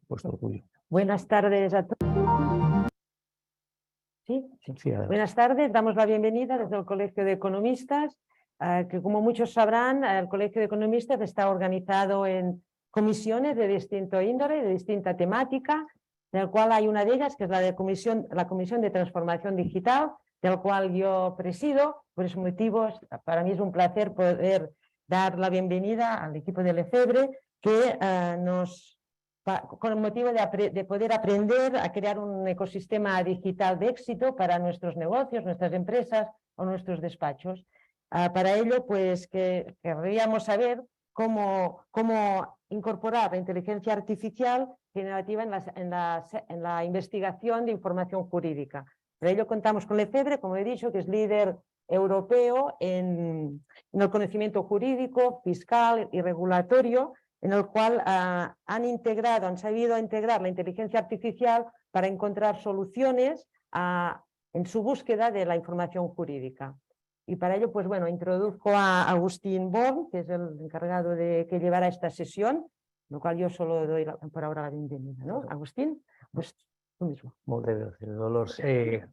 Vuestro tuyo. Buenas tardes a todos. ¿Sí? Sí, Buenas tardes, damos la bienvenida desde el Colegio de Economistas, que como muchos sabrán, el Colegio de Economistas está organizado en comisiones de distinto índole, de distinta temática, del cual hay una de ellas que es la Comisión de Transformación Digital, del cual yo presido. Por esos motivos, para mí es un placer poder dar la bienvenida al equipo de Lefebvre, que con el motivo de poder aprender a crear un ecosistema digital de éxito para nuestros negocios, nuestras empresas o nuestros despachos. Para ello, pues querríamos saber cómo incorporar la inteligencia artificial generativa en la investigación de información jurídica. Para ello contamos con Lefebvre, como he dicho, que es líder europeo en el conocimiento jurídico, fiscal y regulatorio, en el cual han sabido integrar la inteligencia artificial para encontrar soluciones en su búsqueda de la información jurídica. Y para ello, pues bueno, introduzco a Agustín Born, que es el encargado de que llevará esta sesión, lo cual yo solo doy por ahora la bienvenida, ¿no? Agustín, pues tú mismo. Dolors.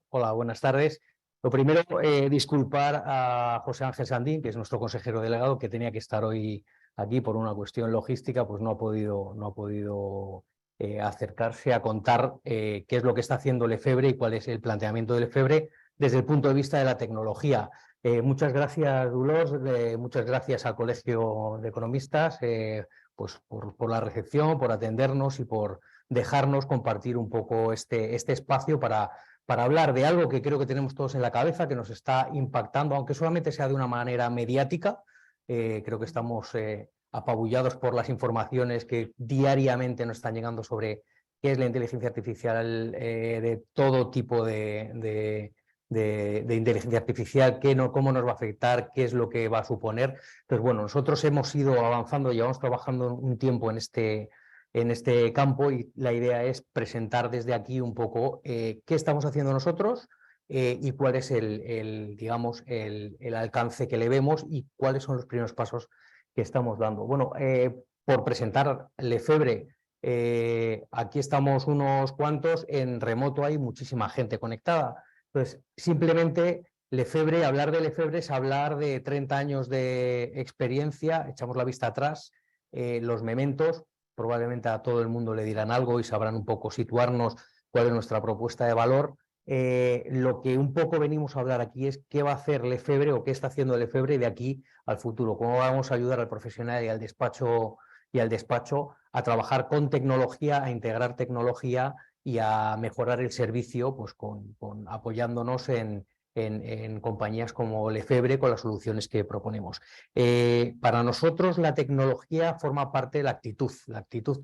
Hola, buenas tardes. Lo primero, disculpar a José Ángel Sandín, que es nuestro consejero delegado, que tenía que estar hoy aquí por una cuestión logística, pues no ha podido acercarse a contar qué es lo que está haciendo Lefebvre y cuál es el planteamiento de Lefebvre desde el punto de vista de la tecnología. Muchas gracias, Dolors, muchas gracias al Colegio de Economistas pues por la recepción, por atendernos y por dejarnos compartir un poco este espacio para hablar de algo que creo que tenemos todos en la cabeza, que nos está impactando, aunque solamente sea de una manera mediática. Creo que estamos apabullados por las informaciones que diariamente nos están llegando sobre qué es la inteligencia artificial, de todo tipo de inteligencia artificial, cómo nos va a afectar, qué es lo que va a suponer. Entonces, bueno, nosotros hemos ido avanzando, llevamos trabajando un tiempo en este campo y la idea es presentar desde aquí un poco qué estamos haciendo nosotros y cuál es digamos, el alcance que le vemos y cuáles son los primeros pasos que estamos dando. Bueno, por presentar Lefebvre, aquí estamos unos cuantos, en remoto hay muchísima gente conectada. Entonces, simplemente Lefebvre, hablar de Lefebvre es hablar de 30 años de experiencia, echamos la vista atrás, los mementos, probablemente a todo el mundo le dirán algo y sabrán un poco situarnos cuál es nuestra propuesta de valor. Lo que un poco venimos a hablar aquí es qué va a hacer Lefebvre o qué está haciendo Lefebvre de aquí al futuro, cómo vamos a ayudar al profesional y al despacho a trabajar con tecnología, a integrar tecnología y a mejorar el servicio, pues apoyándonos en compañías como Lefebvre con las soluciones que proponemos. Para nosotros la tecnología forma parte de la actitud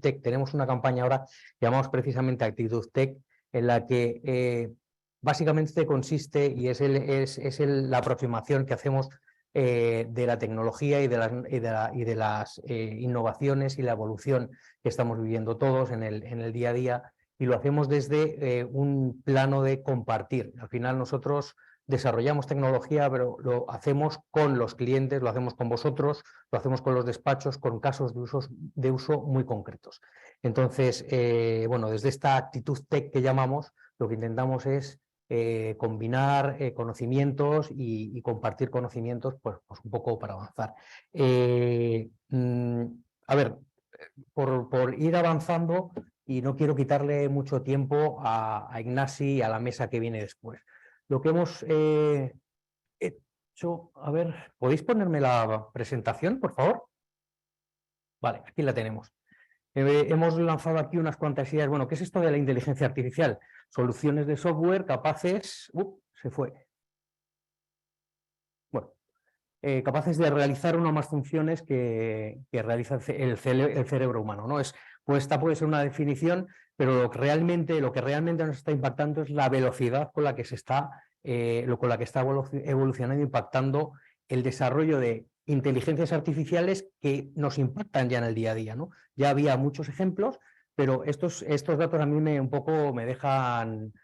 tech. Tenemos una campaña ahora que llamamos precisamente Actitud Tech, en la que básicamente consiste y es la aproximación que hacemos de la tecnología y de las innovaciones y la evolución que estamos viviendo todos en el día a día, y lo hacemos desde un plano de compartir. Al final nosotros desarrollamos tecnología, pero lo hacemos con los clientes, lo hacemos con vosotros, lo hacemos con los despachos, con casos de uso muy concretos. Entonces, bueno, desde esta actitud tech que llamamos, lo que intentamos es combinar conocimientos y compartir conocimientos, pues un poco para avanzar. A ver, por ir avanzando, y no quiero quitarle mucho tiempo a Ignasi y a la mesa que viene después. Lo que hemos hecho, a ver, ¿podéis ponerme la presentación, por favor? Vale, aquí la tenemos. Hemos lanzado aquí unas cuantas ideas. Bueno, ¿qué es esto de la inteligencia artificial? Soluciones de software capaces... se fue. Bueno, capaces de realizar una o más funciones que realiza el cerebro humano, ¿no? Pues esta puede ser una definición, pero lo que realmente nos está impactando es la velocidad con la que está evolucionando, impactando el desarrollo de inteligencias artificiales que nos impactan ya en el día a día, ¿no? Ya había muchos ejemplos, pero estos datos a mí me dejan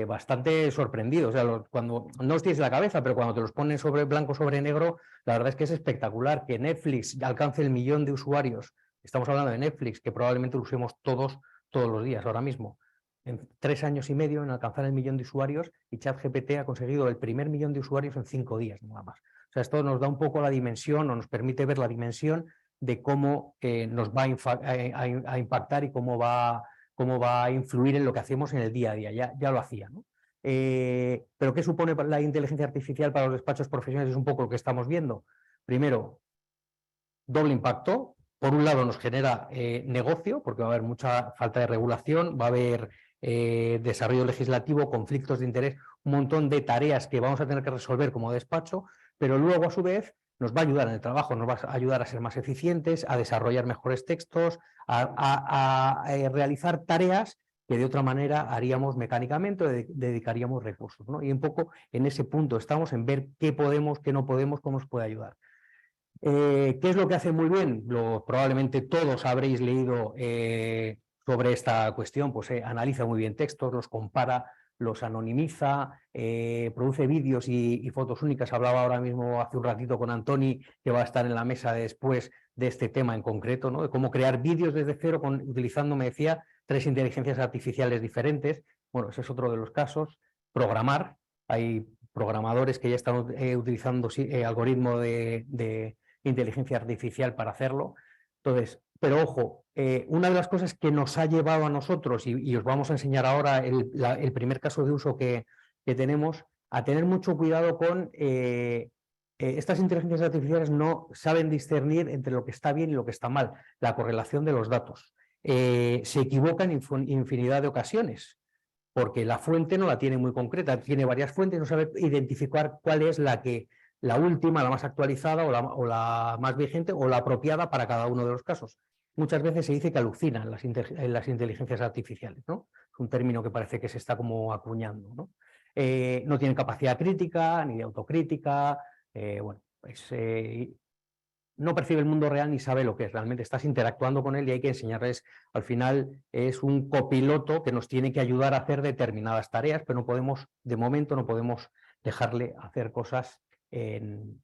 bastante sorprendido. O sea, cuando no os tienes la cabeza, pero cuando te los ponen blanco sobre negro, la verdad es que es espectacular que Netflix alcance el 1 millón de usuarios Estamos hablando de Netflix, que probablemente lo usemos todos los días ahora mismo. En 3 años y medio en alcanzar el 1 millón de usuarios, y ChatGPT ha conseguido el primer 1 millón de usuarios en 5 días nada más. O sea, esto nos da un poco la dimensión, o nos permite ver la dimensión de cómo nos va a impactar y cómo va a influir en lo que hacemos en el día a día. Ya lo hacía, ¿no? Pero ¿qué supone la inteligencia artificial para los despachos profesionales? Es un poco lo que estamos viendo. Primero, doble impacto. Por un lado nos genera negocio, porque va a haber mucha falta de regulación, va a haber desarrollo legislativo, conflictos de interés, un montón de tareas que vamos a tener que resolver como despacho, pero luego a su vez nos va a ayudar en el trabajo, nos va a ayudar a ser más eficientes, a desarrollar mejores textos, a realizar tareas que de otra manera haríamos mecánicamente o dedicaríamos recursos, ¿no? Y un poco en ese punto estamos, en ver qué podemos, qué no podemos, cómo nos puede ayudar. ¿Qué es lo que hace muy bien? Probablemente todos habréis leído sobre esta cuestión, pues analiza muy bien textos, los compara, los anonimiza, produce vídeos y fotos únicas. Hablaba ahora mismo hace un ratito con Antoni, que va a estar en la mesa después de este tema en concreto, ¿no? De cómo crear vídeos desde cero utilizando, me decía, 3 inteligencias artificiales diferentes. Bueno, ese es otro de los casos. Programar, hay programadores que ya están utilizando algoritmos de inteligencia artificial para hacerlo. Entonces, pero ojo, una de las cosas que nos ha llevado a nosotros, y os vamos a enseñar ahora el primer caso de uso que tenemos, a tener mucho cuidado con estas inteligencias artificiales. No saben discernir entre lo que está bien y lo que está mal, la correlación de los datos. Se equivocan en infinidad de ocasiones, porque la fuente no la tiene muy concreta, tiene varias fuentes, no sabe identificar cuál es la última, la más actualizada o la más vigente o la apropiada para cada uno de los casos. Muchas veces se dice que alucinan las inteligencias artificiales, ¿no? Es un término que parece que se está como acuñando, ¿no? No tienen capacidad crítica ni de autocrítica, bueno, pues, no percibe el mundo real ni sabe lo que es. Realmente estás interactuando con él y hay que enseñarles. Al final es un copiloto que nos tiene que ayudar a hacer determinadas tareas, pero no podemos, de momento, no podemos dejarle hacer cosas en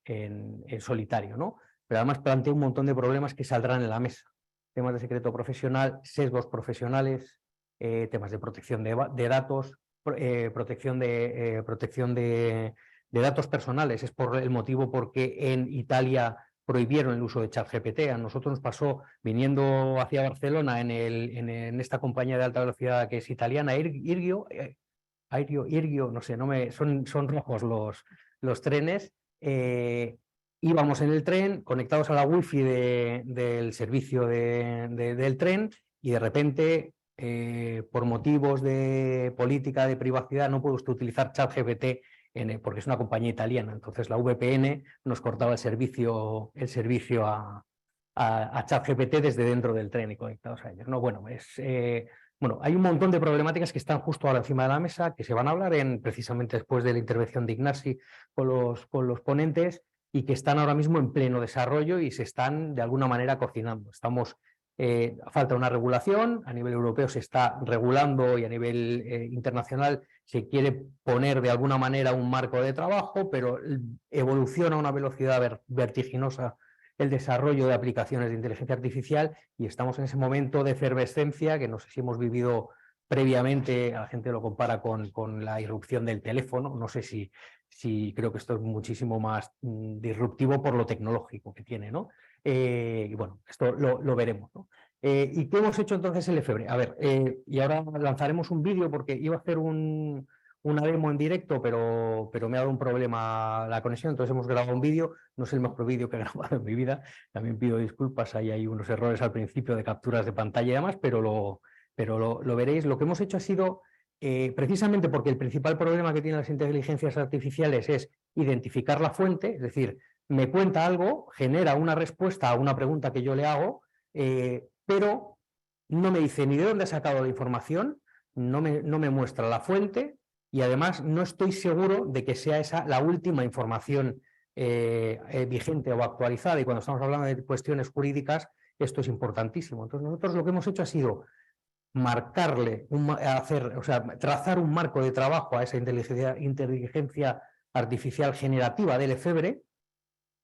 solitario, ¿no? Pero además plantea un montón de problemas que saldrán en la mesa. Temas de secreto profesional, sesgos profesionales, temas de protección de datos, protección de datos personales. Es por el motivo porque en Italia prohibieron el uso de ChatGPT. A nosotros nos pasó viniendo hacia Barcelona en esta compañía de alta velocidad que es italiana, Irgio, no sé, son rojos los trenes. Íbamos en el tren conectados a la wifi del servicio del tren y de repente, por motivos de política de privacidad, no puede usted utilizar ChatGPT porque es una compañía italiana. Entonces la VPN nos cortaba el servicio a ChatGPT desde dentro del tren y conectados a ellos. No, bueno, hay un montón de problemáticas que están justo ahora encima de la mesa, que se van a hablar precisamente después de la intervención de Ignasi con los ponentes, y que están ahora mismo en pleno desarrollo y se están de alguna manera cocinando. Falta una regulación, a nivel europeo se está regulando y a nivel internacional se quiere poner de alguna manera un marco de trabajo, pero evoluciona a una velocidad vertiginosa el desarrollo de aplicaciones de inteligencia artificial y estamos en ese momento de efervescencia que no sé si hemos vivido previamente. La gente lo compara con la irrupción del teléfono. No sé si creo que esto es muchísimo más disruptivo por lo tecnológico que tiene, ¿no? Y bueno, esto lo veremos, ¿no? ¿Y qué hemos hecho entonces en Lefebvre? A ver, y ahora lanzaremos un vídeo porque iba a hacer una demo en directo, pero me ha dado un problema la conexión, entonces hemos grabado un vídeo. No es el mejor vídeo que he grabado en mi vida, también pido disculpas, ahí hay unos errores al principio de capturas de pantalla y demás, pero lo veréis. Lo que hemos hecho ha sido, precisamente porque el principal problema que tienen las inteligencias artificiales es identificar la fuente, es decir, me cuenta algo, genera una respuesta a una pregunta que yo le hago, pero no me dice ni de dónde ha sacado la información, no me muestra la fuente y además no estoy seguro de que sea esa la última información vigente o actualizada, y cuando estamos hablando de cuestiones jurídicas esto es importantísimo. Entonces nosotros lo que hemos hecho ha sido trazar un marco de trabajo a esa inteligencia artificial generativa de Lefebvre.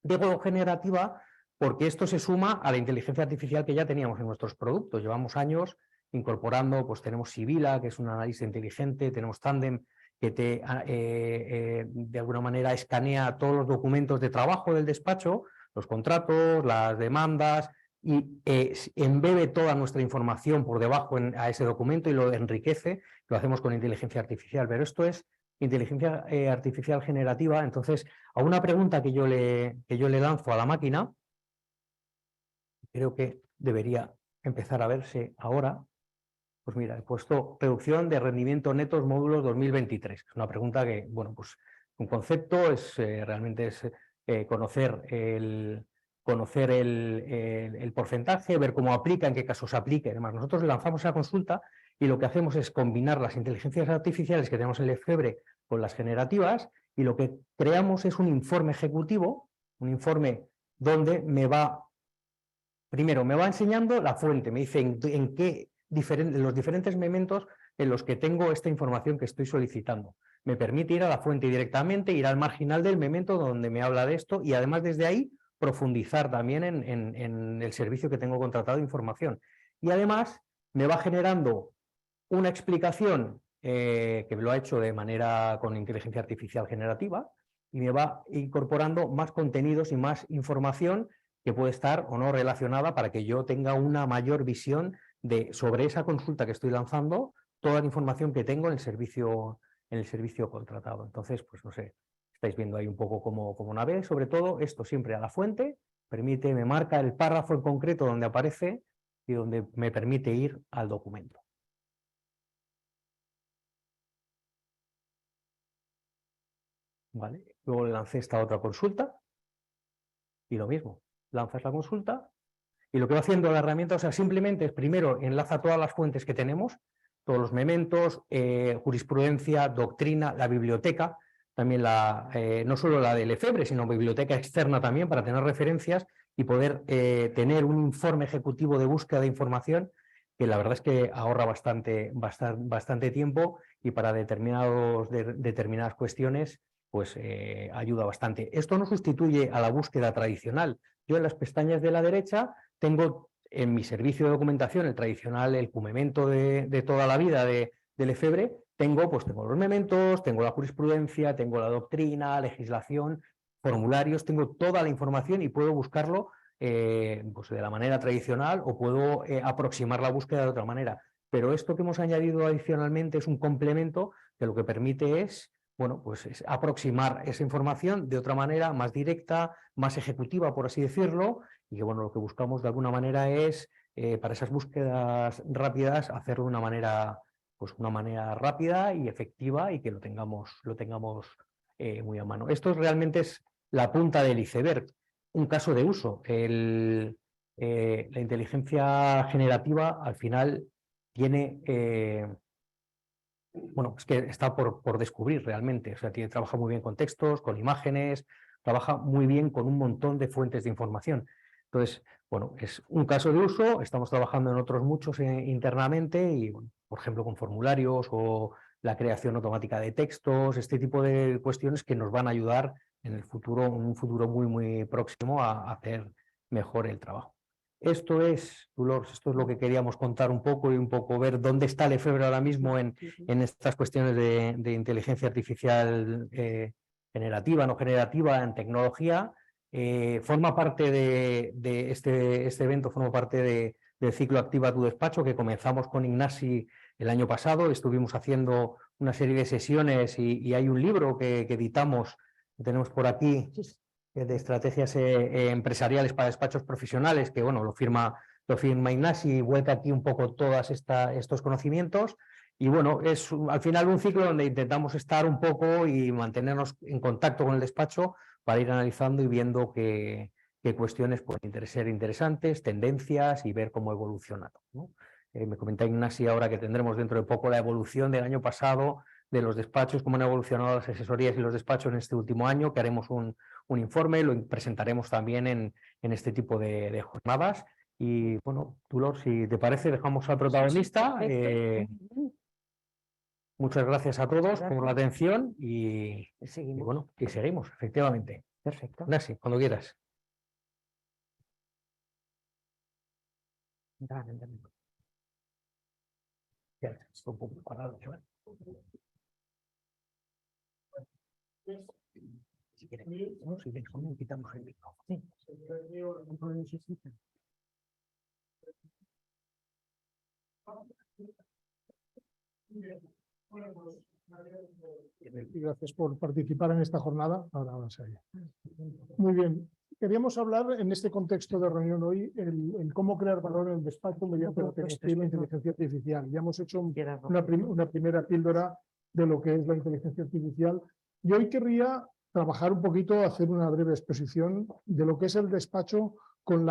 Digo generativa porque esto se suma a la inteligencia artificial que ya teníamos en nuestros productos. Llevamos años incorporando, pues tenemos Sibila, que es un análisis inteligente, tenemos Tandem, que de alguna manera escanea todos los documentos de trabajo del despacho, los contratos, las demandas, y embebe toda nuestra información por debajo a ese documento y lo enriquece. Lo hacemos con inteligencia artificial, pero esto es inteligencia artificial generativa. Entonces, a una pregunta que yo le lanzo a la máquina, creo que debería empezar a verse ahora. Pues mira, he puesto reducción de rendimiento netos módulos 2023. Es una pregunta que, bueno, pues un concepto es realmente es conocer el porcentaje, ver cómo aplica, en qué casos aplica y demás. Nosotros lanzamos esa consulta y lo que hacemos es combinar las inteligencias artificiales que tenemos en Lefebvre con las generativas, y lo que creamos es un informe ejecutivo, un informe donde primero me va enseñando la fuente, me dice en qué los diferentes momentos en los que tengo esta información que estoy solicitando. Me permite ir a la fuente directamente, ir al marginal del memento donde me habla de esto, y además desde ahí profundizar también en el servicio que tengo contratado de información. Y además me va generando una explicación que lo ha hecho de manera con inteligencia artificial generativa, y me va incorporando más contenidos y más información que puede estar o no relacionada, para que yo tenga una mayor visión sobre esa consulta que estoy lanzando, toda la información que tengo en el servicio contratado. Entonces, pues no sé, estáis viendo ahí un poco cómo navega. Sobre todo esto siempre a la fuente, me marca el párrafo en concreto donde aparece y donde me permite ir al documento. ¿Vale? Luego le lancé esta otra consulta y lo mismo, lanzas la consulta y lo que va haciendo la herramienta, o sea, simplemente es primero enlaza todas las fuentes que tenemos, todos los mementos, jurisprudencia, doctrina, la biblioteca, también no solo la de Lefebvre, sino biblioteca externa también, para tener referencias y poder tener un informe ejecutivo de búsqueda de información, que la verdad es que ahorra bastante tiempo, y para determinadas cuestiones pues ayuda bastante. Esto no sustituye a la búsqueda tradicional. Yo en las pestañas de la derecha tengo en mi servicio de documentación, el tradicional, el cumemento de toda la vida de Lefebvre, tengo los mementos, tengo la jurisprudencia, tengo la doctrina, legislación, formularios, tengo toda la información y puedo buscarlo pues de la manera tradicional, o puedo aproximar la búsqueda de otra manera. Pero esto que hemos añadido adicionalmente es un complemento que lo que permite es, bueno, pues es aproximar esa información de otra manera, más directa, más ejecutiva, por así decirlo, y que, bueno, lo que buscamos de alguna manera es, para esas búsquedas rápidas, hacerlo de una manera rápida y efectiva, y que lo tengamos muy a mano. Esto realmente es la punta del iceberg. Un caso de uso. La inteligencia generativa al final tiene... bueno, es que está por descubrir realmente. O sea, trabaja muy bien con textos, con imágenes, trabaja muy bien con un montón de fuentes de información. Entonces, bueno, es un caso de uso, estamos trabajando en otros muchos internamente, y, bueno, por ejemplo, con formularios o la creación automática de textos, este tipo de cuestiones que nos van a ayudar en el futuro, en un futuro muy próximo, a hacer mejor el trabajo. Esto es, Dolors, esto es lo que queríamos contar un poco, y un poco ver dónde está Lefebvre ahora mismo en estas cuestiones de inteligencia artificial generativa, no generativa, en tecnología. Forma parte de este evento, forma parte del ciclo Activa tu Despacho, que comenzamos con Ignasi el año pasado. Estuvimos haciendo una serie de sesiones, y hay un libro que editamos, que tenemos por aquí, de estrategias empresariales para despachos profesionales, que, bueno, lo firma Ignasi, y vuelca aquí un poco todos estos conocimientos. Y, bueno, es al final un ciclo donde intentamos estar un poco y mantenernos en contacto con el despacho, para ir analizando y viendo qué cuestiones pueden ser interesantes, tendencias, y ver cómo evolucionan, ¿no? Me comenta Ignasi ahora que tendremos dentro de poco la evolución del año pasado de los despachos, cómo han evolucionado las asesorías y los despachos en este último año, que haremos un informe, lo presentaremos también en este tipo de jornadas. Y, bueno, Dolors, si te parece, dejamos al protagonista. Muchas gracias a todos por la atención, y bueno, y seguimos, efectivamente. Perfecto. Ignasi, cuando quieras. Ya, está un poco parado, Joan. Si quieres, ¿no? Si quieres, quitamos el micro. Sí. No lo necesitan. Y gracias por participar en esta jornada. Ahora se oye. Muy bien. Queríamos hablar en este contexto de reunión hoy el cómo crear valor en el despacho mediante la tecnología y la inteligencia artificial. Ya hemos hecho una primera píldora de lo que es la inteligencia artificial y hoy querría trabajar un poquito, hacer una breve exposición de lo que es el despacho con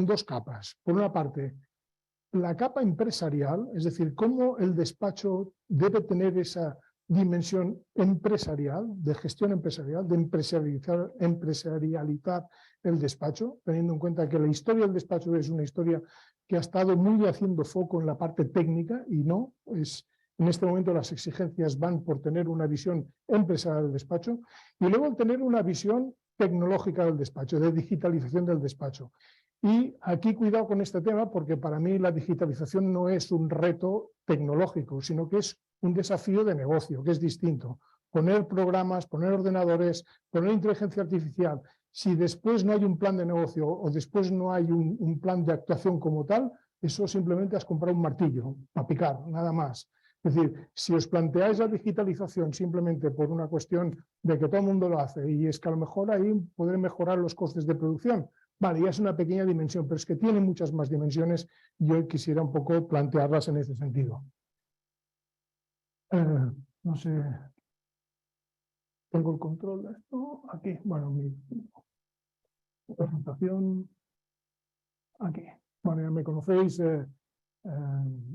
dos capas. Por una parte, la capa empresarial, es decir, cómo el despacho debe tener esa dimensión empresarial, de gestión empresarial, de empresarializar el despacho, teniendo en cuenta que la historia del despacho es una historia que ha estado muy haciendo foco en la parte técnica y no, en este momento las exigencias van por tener una visión empresarial del despacho y luego tener una visión tecnológica del despacho, de digitalización del despacho. Y aquí cuidado con este tema porque para mí la digitalización no es un reto tecnológico, sino que es un desafío de negocio, que es distinto. Poner programas, poner ordenadores, poner inteligencia artificial, si después no hay un plan de negocio o después no hay un plan de actuación como tal, eso simplemente has comprado un martillo para picar, nada más. Es decir, si os planteáis la digitalización simplemente por una cuestión de que todo el mundo lo hace y es que a lo mejor ahí podré mejorar los costes de producción, vale, ya es una pequeña dimensión, pero es que tiene muchas más dimensiones y hoy quisiera un poco plantearlas en ese sentido. No sé, tengo el control de esto, aquí, bueno, mi presentación, aquí. Bueno, ya me conocéis,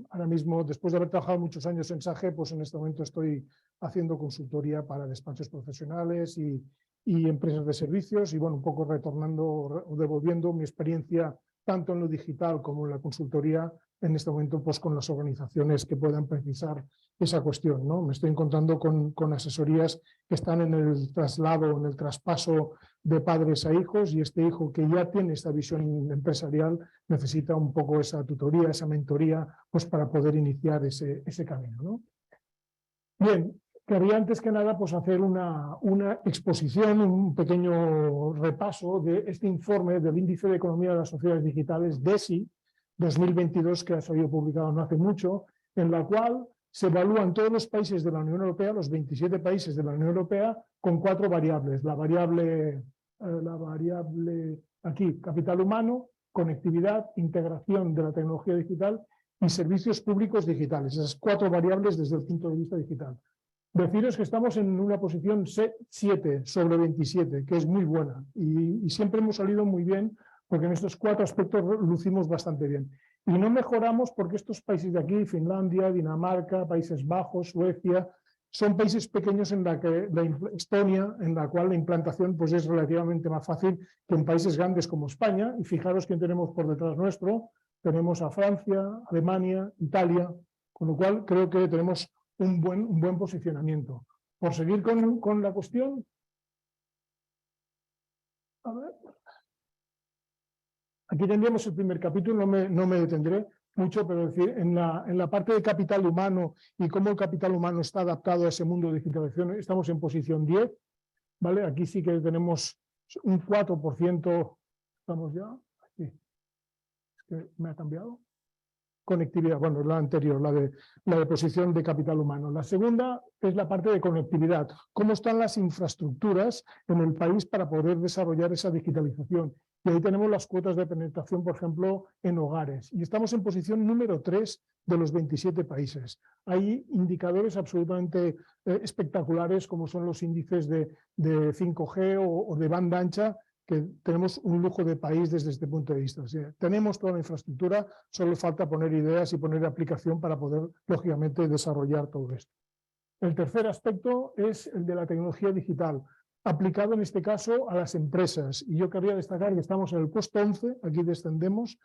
ahora mismo, después de haber trabajado muchos años en SAGE, pues en este momento estoy haciendo consultoría para despachos profesionales y empresas de servicios y bueno, un poco retornando o devolviendo mi experiencia tanto en lo digital como en la consultoría en este momento pues con las organizaciones que puedan precisar esa cuestión, ¿no? Me estoy encontrando con asesorías que están en el traslado, en el traspaso de padres a hijos y este hijo que ya tiene esta visión empresarial necesita un poco esa tutoría, esa mentoría pues para poder iniciar ese camino, ¿no? Bien, quería antes que nada pues hacer una exposición, un pequeño repaso de este informe del Índice de Economía de las Sociedades Digitales, DESI, 2022, que ha salido publicado no hace mucho, en la cual se evalúan todos los países de la Unión Europea, los 27 países de la Unión Europea, con 4 variables. La variable aquí, capital humano, conectividad, integración de la tecnología digital y servicios públicos digitales. Esas 4 variables desde el punto de vista digital. Deciros que estamos en una posición 7 sobre 27, que es muy buena y siempre hemos salido muy bien porque en estos 4 aspectos lucimos bastante bien. Y no mejoramos porque estos países de aquí, Finlandia, Dinamarca, Países Bajos, Suecia, son países pequeños en la que Estonia, en la cual la implantación pues, es relativamente más fácil que en países grandes como España. Y fijaros quién tenemos por detrás nuestro. Tenemos a Francia, Alemania, Italia, con lo cual creo que tenemos un buen posicionamiento. Por seguir con la cuestión. A ver. Aquí tendríamos el primer capítulo, no me detendré mucho, pero decir, en la parte de capital humano y cómo el capital humano está adaptado a ese mundo de digitalización, estamos en posición 10, ¿vale? Aquí sí que tenemos un 4%, estamos ya, aquí, es que me ha cambiado. Conectividad, bueno, la anterior, la de posición de capital humano. La segunda es la parte de conectividad. ¿Cómo están las infraestructuras en el país para poder desarrollar esa digitalización? Y ahí tenemos las cuotas de penetración, por ejemplo, en hogares. Y estamos en posición número 3 de los 27 países. Hay indicadores absolutamente espectaculares, como son los índices de 5G o de banda ancha, que tenemos un lujo de país desde este punto de vista. O sea, tenemos toda la infraestructura, solo falta poner ideas y poner aplicación para poder, lógicamente, desarrollar todo esto. El tercer aspecto es el de la tecnología digital. aplicado en este caso a las empresas. Y yo querría destacar que estamos en el puesto 11, aquí descendemos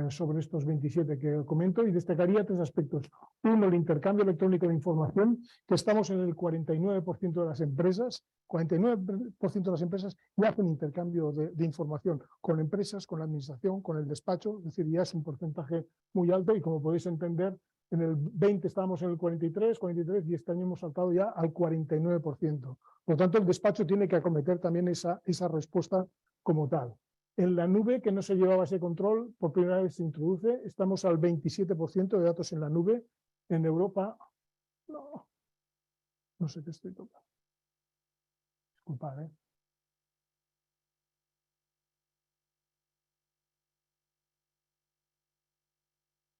sobre estos 27 que comento, y destacaría 3 aspectos. Uno, el intercambio electrónico de información, que estamos en el 49% de las empresas, 49% de las empresas ya hacen intercambio de información con empresas, con la administración, con el despacho, es decir, ya es un porcentaje muy alto y como podéis entender, en el 20 estábamos en el 43 y este año hemos saltado ya al 49%. Por lo tanto, el despacho tiene que acometer también esa respuesta como tal. En la nube, que no se llevaba ese control, por primera vez se introduce, estamos al 27% de datos en la nube. En Europa, no sé qué estoy tocando. Disculpad, ¿eh?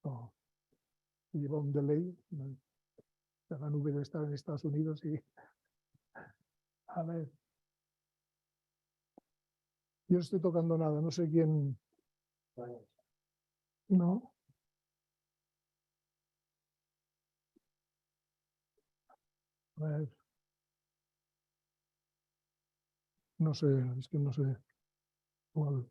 No. Lleva un delay. La nube debe estar en Estados Unidos y... A ver. Yo no estoy tocando nada, no sé quién... No. A ver. No sé, es que no sé. Bueno.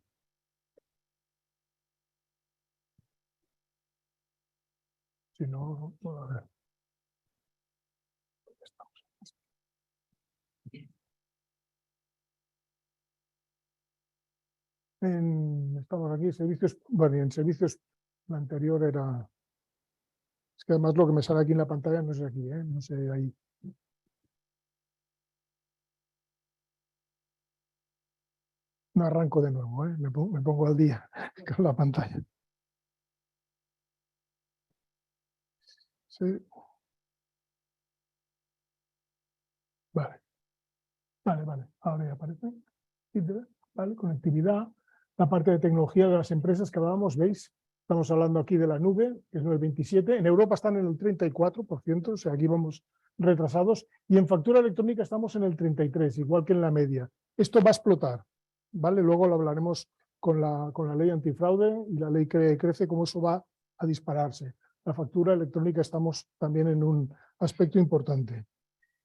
Si no, bueno, a ver. Estamos aquí, servicios, bueno, y en servicios, la anterior era, es que además lo que me sale aquí en la pantalla no es aquí, no sé ahí. No arranco de nuevo, me pongo al día con la pantalla. Sí. Vale, ahora ya aparece. Vale, conectividad, la parte de tecnología de las empresas que hablábamos, ¿veis? Estamos hablando aquí de la nube, que es el 27%, en Europa están en el 34%, o sea, aquí vamos retrasados, y en factura electrónica estamos en el 33%, igual que en la media. Esto va a explotar, ¿vale? Luego lo hablaremos con la ley antifraude y la ley crece, cómo eso va a dispararse. La factura electrónica estamos también en un aspecto importante.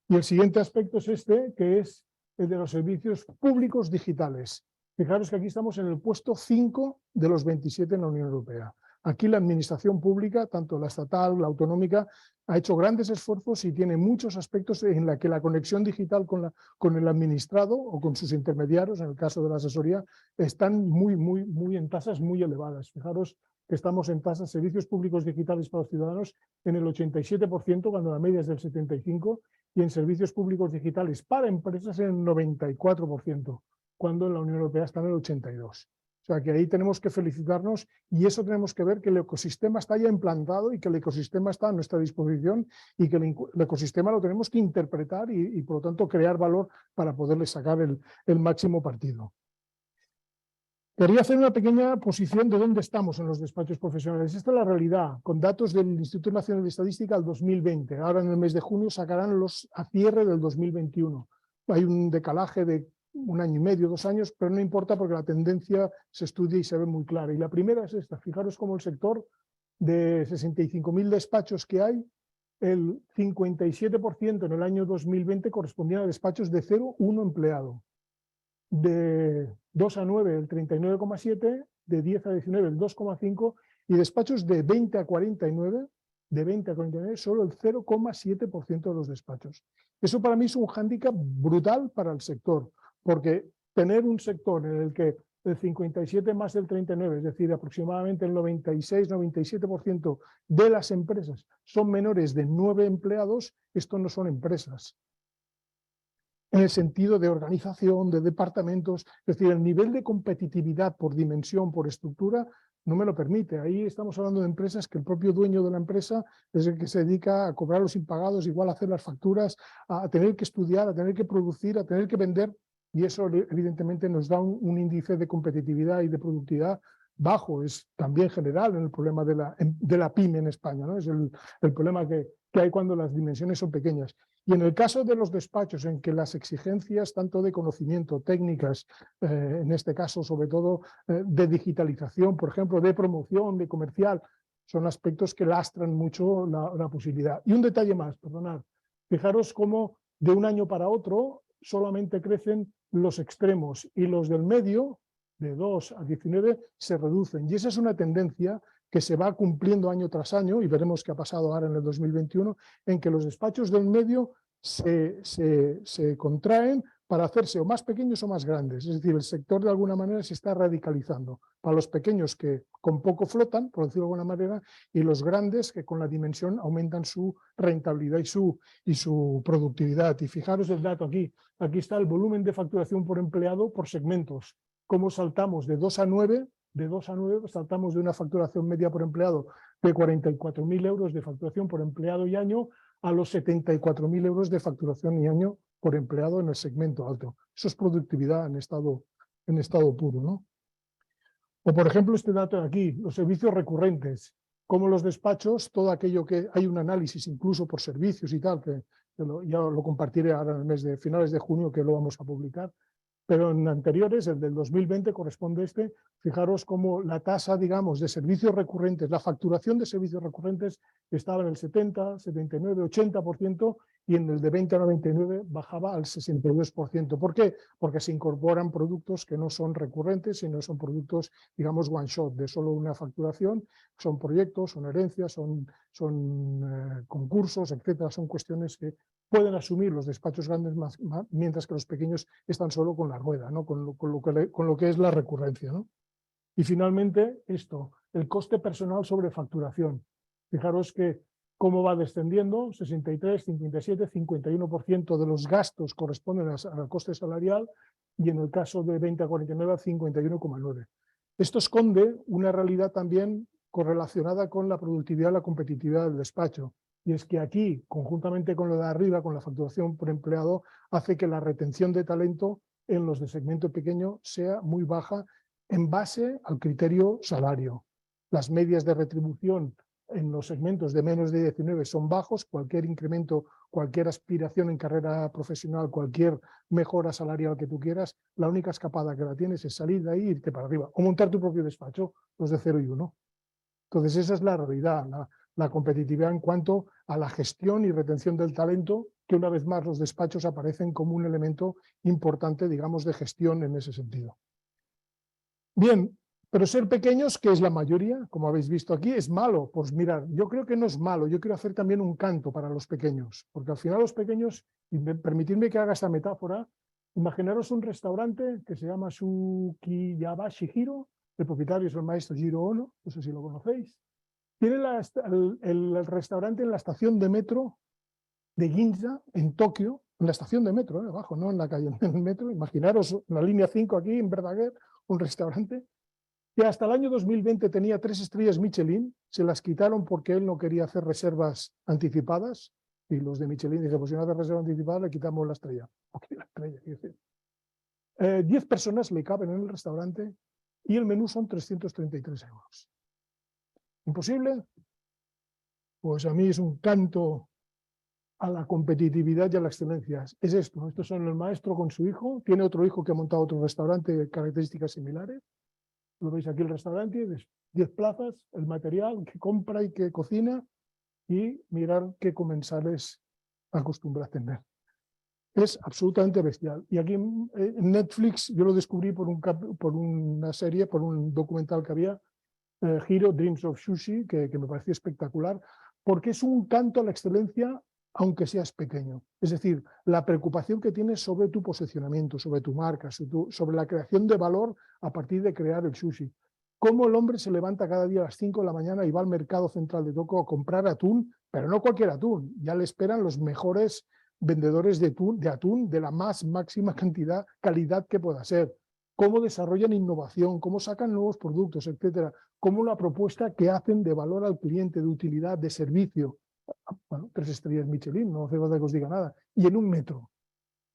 Y el siguiente aspecto es este, que es el de los servicios públicos digitales. Fijaros que aquí estamos en el puesto 5 de los 27 en la Unión Europea. Aquí la administración pública, tanto la estatal, la autonómica, ha hecho grandes esfuerzos y tiene muchos aspectos en la que la conexión digital con el administrado o con sus intermediarios, en el caso de la asesoría, están muy en tasas muy elevadas. Fijaros que estamos en tasas de servicios públicos digitales para los ciudadanos en el 87%, cuando la media es del 75%, y en servicios públicos digitales para empresas en el 94%, cuando en la Unión Europea está en el 82%. O sea que ahí tenemos que felicitarnos y eso tenemos que ver que el ecosistema está ya implantado y que el ecosistema está a nuestra disposición y que el ecosistema lo tenemos que interpretar y por lo tanto crear valor para poderle sacar el máximo partido. Quería hacer una pequeña posición de dónde estamos en los despachos profesionales. Esta es la realidad, con datos del Instituto Nacional de Estadística al 2020. Ahora en el mes de junio sacarán los a cierre del 2021. Hay un decalaje de 1 año y medio, 2 años, pero no importa porque la tendencia se estudia y se ve muy clara. Y la primera es esta. Fijaros cómo el sector de 65.000 despachos que hay, el 57% en el año 2020 correspondían a despachos de 0 a 1 empleado. De 2 a 9 el 39,7%, de 10 a 19 el 2,5% y despachos de 20 a 49, solo el 0,7% de los despachos. Eso para mí es un hándicap brutal para el sector, porque tener un sector en el que el 57 más el 39, es decir, aproximadamente el 96-97% de las empresas son menores de 9 empleados, esto no son empresas. En el sentido de organización, de departamentos, es decir, el nivel de competitividad por dimensión, por estructura, no me lo permite. Ahí estamos hablando de empresas que el propio dueño de la empresa es el que se dedica a cobrar los impagados, igual a hacer las facturas, a tener que estudiar, a tener que producir, a tener que vender, y eso evidentemente nos da un índice de competitividad y de productividad bajo. Es también general en el problema de la pyme en España, ¿no? Es el problema que hay cuando las dimensiones son pequeñas. Y en el caso de los despachos, en que las exigencias tanto de conocimiento, técnicas, en este caso sobre todo de digitalización, por ejemplo, de promoción, de comercial, son aspectos que lastran mucho la posibilidad. Y un detalle más, perdonad, fijaros cómo de un año para otro solamente crecen los extremos y los del medio, de 2 a 19, se reducen. Y esa es una tendencia que se va cumpliendo año tras año, y veremos qué ha pasado ahora en el 2021, en que los despachos del medio se contraen para hacerse o más pequeños o más grandes. Es decir, el sector de alguna manera se está radicalizando. Para los pequeños que con poco flotan, por decirlo de alguna manera, y los grandes que con la dimensión aumentan su rentabilidad y su productividad. Y fijaros el dato aquí. Aquí está el volumen de facturación por empleado por segmentos. Cómo saltamos de 2 a 9, saltamos de una facturación media por empleado de 44.000 euros de facturación por empleado y año a los 74.000 euros de facturación y año por empleado en el segmento alto. Eso es productividad en estado puro, ¿no? O por ejemplo este dato de aquí, los servicios recurrentes, como los despachos, todo aquello que hay un análisis incluso por servicios y tal, que ya lo compartiré ahora en el mes de finales de junio, que lo vamos a publicar. Pero en anteriores, el del 2020 corresponde a este, fijaros cómo la tasa, digamos, de servicios recurrentes, la facturación de servicios recurrentes estaba en el 70, 79, 80%, y en el de 20 a 99 bajaba al 62%. ¿Por qué? Porque se incorporan productos que no son recurrentes, sino son productos, digamos, one shot, de solo una facturación. Son proyectos, son herencias, son concursos, etcétera. Son cuestiones que pueden asumir los despachos grandes mientras que los pequeños están solo con la rueda, ¿no? con lo que es la recurrencia, ¿no? Y finalmente esto, el coste personal sobre facturación. Fijaros que cómo va descendiendo, 63, 57, 51% de los gastos corresponden al coste salarial y en el caso de 20 a 49 al 51,9. Esto esconde una realidad también correlacionada con la productividad y la competitividad del despacho. Y es que aquí, conjuntamente con lo de arriba, con la facturación por empleado, hace que la retención de talento en los de segmento pequeño sea muy baja en base al criterio salario. Las medias de retribución en los segmentos de menos de 19 son bajos, cualquier incremento, cualquier aspiración en carrera profesional, cualquier mejora salarial que tú quieras, la única escapada que la tienes es salir de ahí e irte para arriba, o montar tu propio despacho, los de 0 y 1. Entonces esa es la realidad, la competitividad en cuanto a la gestión y retención del talento, que una vez más los despachos aparecen como un elemento importante, digamos, de gestión en ese sentido. Bien, pero ser pequeños, que es la mayoría, como habéis visto aquí, es malo. Pues mirad, yo creo que no es malo, yo quiero hacer también un canto para los pequeños, porque al final los pequeños, y permitidme que haga esta metáfora, imaginaros un restaurante que se llama Sukiyaba Shihiro, el propietario es el maestro Jiro Ono, no sé si lo conocéis. Tiene el restaurante en la estación de metro de Ginza, en Tokio, en la estación de metro, abajo, no en la calle, en el metro. Imaginaros la línea 5 aquí en Verdaguer, un restaurante que hasta el año 2020 tenía 3 estrellas Michelin, se las quitaron porque él no quería hacer reservas anticipadas, y los de Michelin dijeron, pues si no hace reserva anticipada le quitamos la estrella. Okay, la estrella, quiero decir. 10 personas le caben en el restaurante y el menú son 333 euros. ¿Imposible? Pues a mí es un canto a la competitividad y a la excelencia. Es esto, estos son el maestro con su hijo, tiene otro hijo que ha montado otro restaurante de características similares. Lo veis aquí el restaurante, 10 plazas, el material que compra y que cocina, y mirar qué comensales acostumbra a tener. Es absolutamente bestial. Y aquí en Netflix yo lo descubrí por una serie, por un documental que había, Hiro Dreams of Sushi, que me pareció espectacular, porque es un canto a la excelencia, aunque seas pequeño. Es decir, la preocupación que tienes sobre tu posicionamiento, sobre tu marca, sobre la creación de valor a partir de crear el sushi. Cómo el hombre se levanta cada día a las 5 de la mañana y va al mercado central de Tokio a comprar atún, pero no cualquier atún, ya le esperan los mejores vendedores de atún de la más máxima calidad que pueda ser. Cómo desarrollan innovación, cómo sacan nuevos productos, etcétera. Cómo la propuesta que hacen de valor al cliente, de utilidad, de servicio. Bueno, 3 estrellas Michelin, no hace falta que os diga nada. Y en un metro.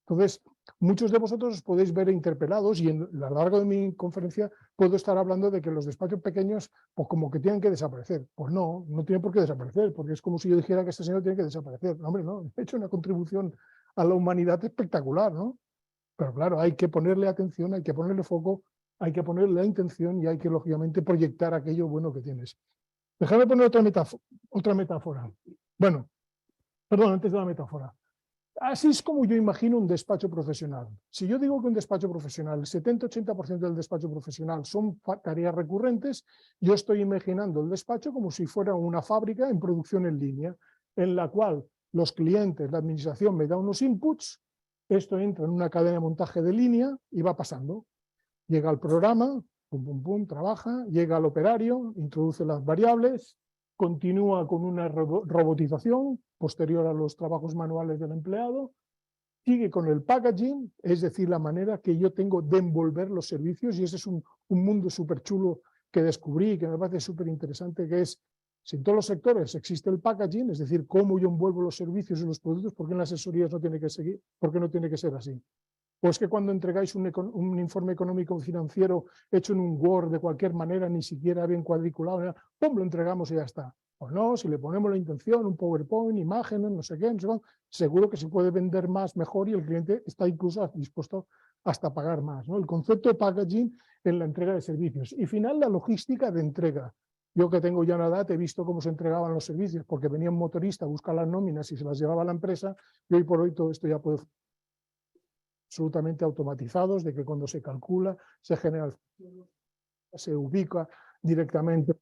Entonces, muchos de vosotros os podéis ver interpelados, y a lo largo de mi conferencia puedo estar hablando de que los despachos pequeños, pues como que tienen que desaparecer. Pues no, no tienen por qué desaparecer, porque es como si yo dijera que este señor tiene que desaparecer. No, hombre, no, he hecho una contribución a la humanidad espectacular, ¿no? Pero claro, hay que ponerle atención, hay que ponerle foco, hay que ponerle la intención y hay que, lógicamente, proyectar aquello bueno que tienes. Déjame poner otra metáfora. Bueno, perdón, antes de la metáfora. Así es como yo imagino un despacho profesional. Si yo digo que un despacho profesional, el 70-80% del despacho profesional son tareas recurrentes, yo estoy imaginando el despacho como si fuera una fábrica en producción en línea, en la cual los clientes, la administración me da unos inputs, esto entra en una cadena de montaje de línea y va pasando. Llega al programa, pum, pum, pum, trabaja, llega al operario, introduce las variables, continúa con una robotización posterior a los trabajos manuales del empleado, sigue con el packaging, es decir, la manera que yo tengo de envolver los servicios, y ese es un mundo súper chulo que descubrí y que me parece súper interesante, que es, si en todos los sectores existe el packaging, es decir, cómo yo envuelvo los servicios y los productos, ¿por qué en las asesorías no tiene que seguir? ¿Por qué no tiene que ser así? Pues que cuando entregáis un informe económico financiero hecho en un Word de cualquier manera, ni siquiera bien cuadriculado, ¡pum!, lo entregamos y ya está. O no, si le ponemos la intención, un PowerPoint, imágenes, no sé qué, no sé cuánto, seguro que se puede vender más, mejor, y el cliente está incluso dispuesto hasta pagar más, ¿no? El concepto de packaging en la entrega de servicios. Y final, la logística de entrega. Yo, que tengo ya una edad, he visto cómo se entregaban los servicios, porque venía un motorista a buscar las nóminas y se las llevaba a la empresa, y hoy por hoy todo esto ya puede absolutamente automatizados, de que cuando se calcula, se genera, se ubica directamente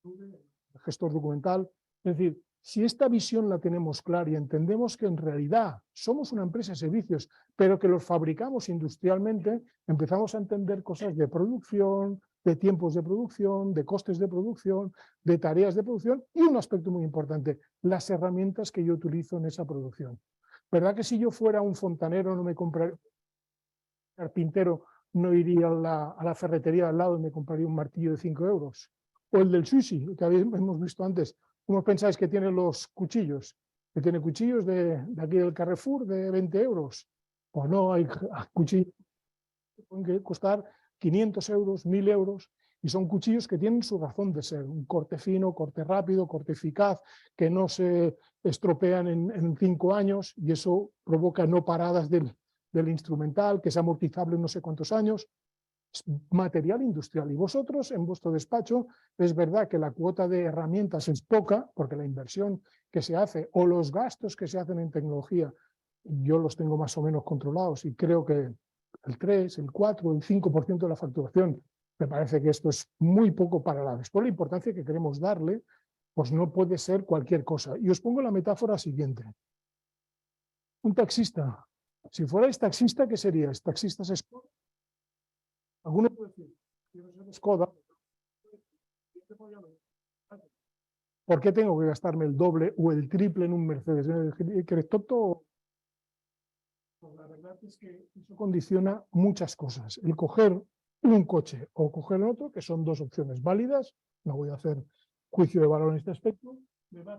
el gestor documental. Es decir, si esta visión la tenemos clara y entendemos que en realidad somos una empresa de servicios, pero que los fabricamos industrialmente, empezamos a entender cosas de producción, de tiempos de producción, de costes de producción, de tareas de producción, y un aspecto muy importante, las herramientas que yo utilizo en esa producción. ¿Verdad que si yo fuera un fontanero no me compraría, un carpintero no iría a la ferretería al lado y me compraría un martillo de 5 euros? O el del sushi, que hemos visto antes. ¿Cómo pensáis que tiene los cuchillos? ¿Que tiene cuchillos de aquí del Carrefour de 20 euros? Pues no, hay cuchillos que pueden costar 500 euros, 1000 euros, y son cuchillos que tienen su razón de ser, un corte fino, corte rápido, corte eficaz, que no se estropean en 5 años, y eso provoca no paradas del instrumental, que es amortizable en no sé cuántos años. Es material industrial, y vosotros en vuestro despacho es verdad que la cuota de herramientas es poca, porque la inversión que se hace o los gastos que se hacen en tecnología yo los tengo más o menos controlados, y creo que el 3, el 4, el 5% de la facturación, me parece que esto es muy poco para la después la importancia que queremos darle, pues no puede ser cualquier cosa. Y os pongo la metáfora siguiente. Un taxista, si fuerais taxista, ¿qué seríais? ¿Taxistas Skoda? Alguno puede decir, quiero ser Skoda. ¿Por qué tengo que gastarme el doble o el triple en un Mercedes? ¿Que eres tonto? Pues la verdad es que eso condiciona muchas cosas. El coger un coche o coger otro, que son dos opciones válidas, no voy a hacer juicio de valor en este aspecto, me va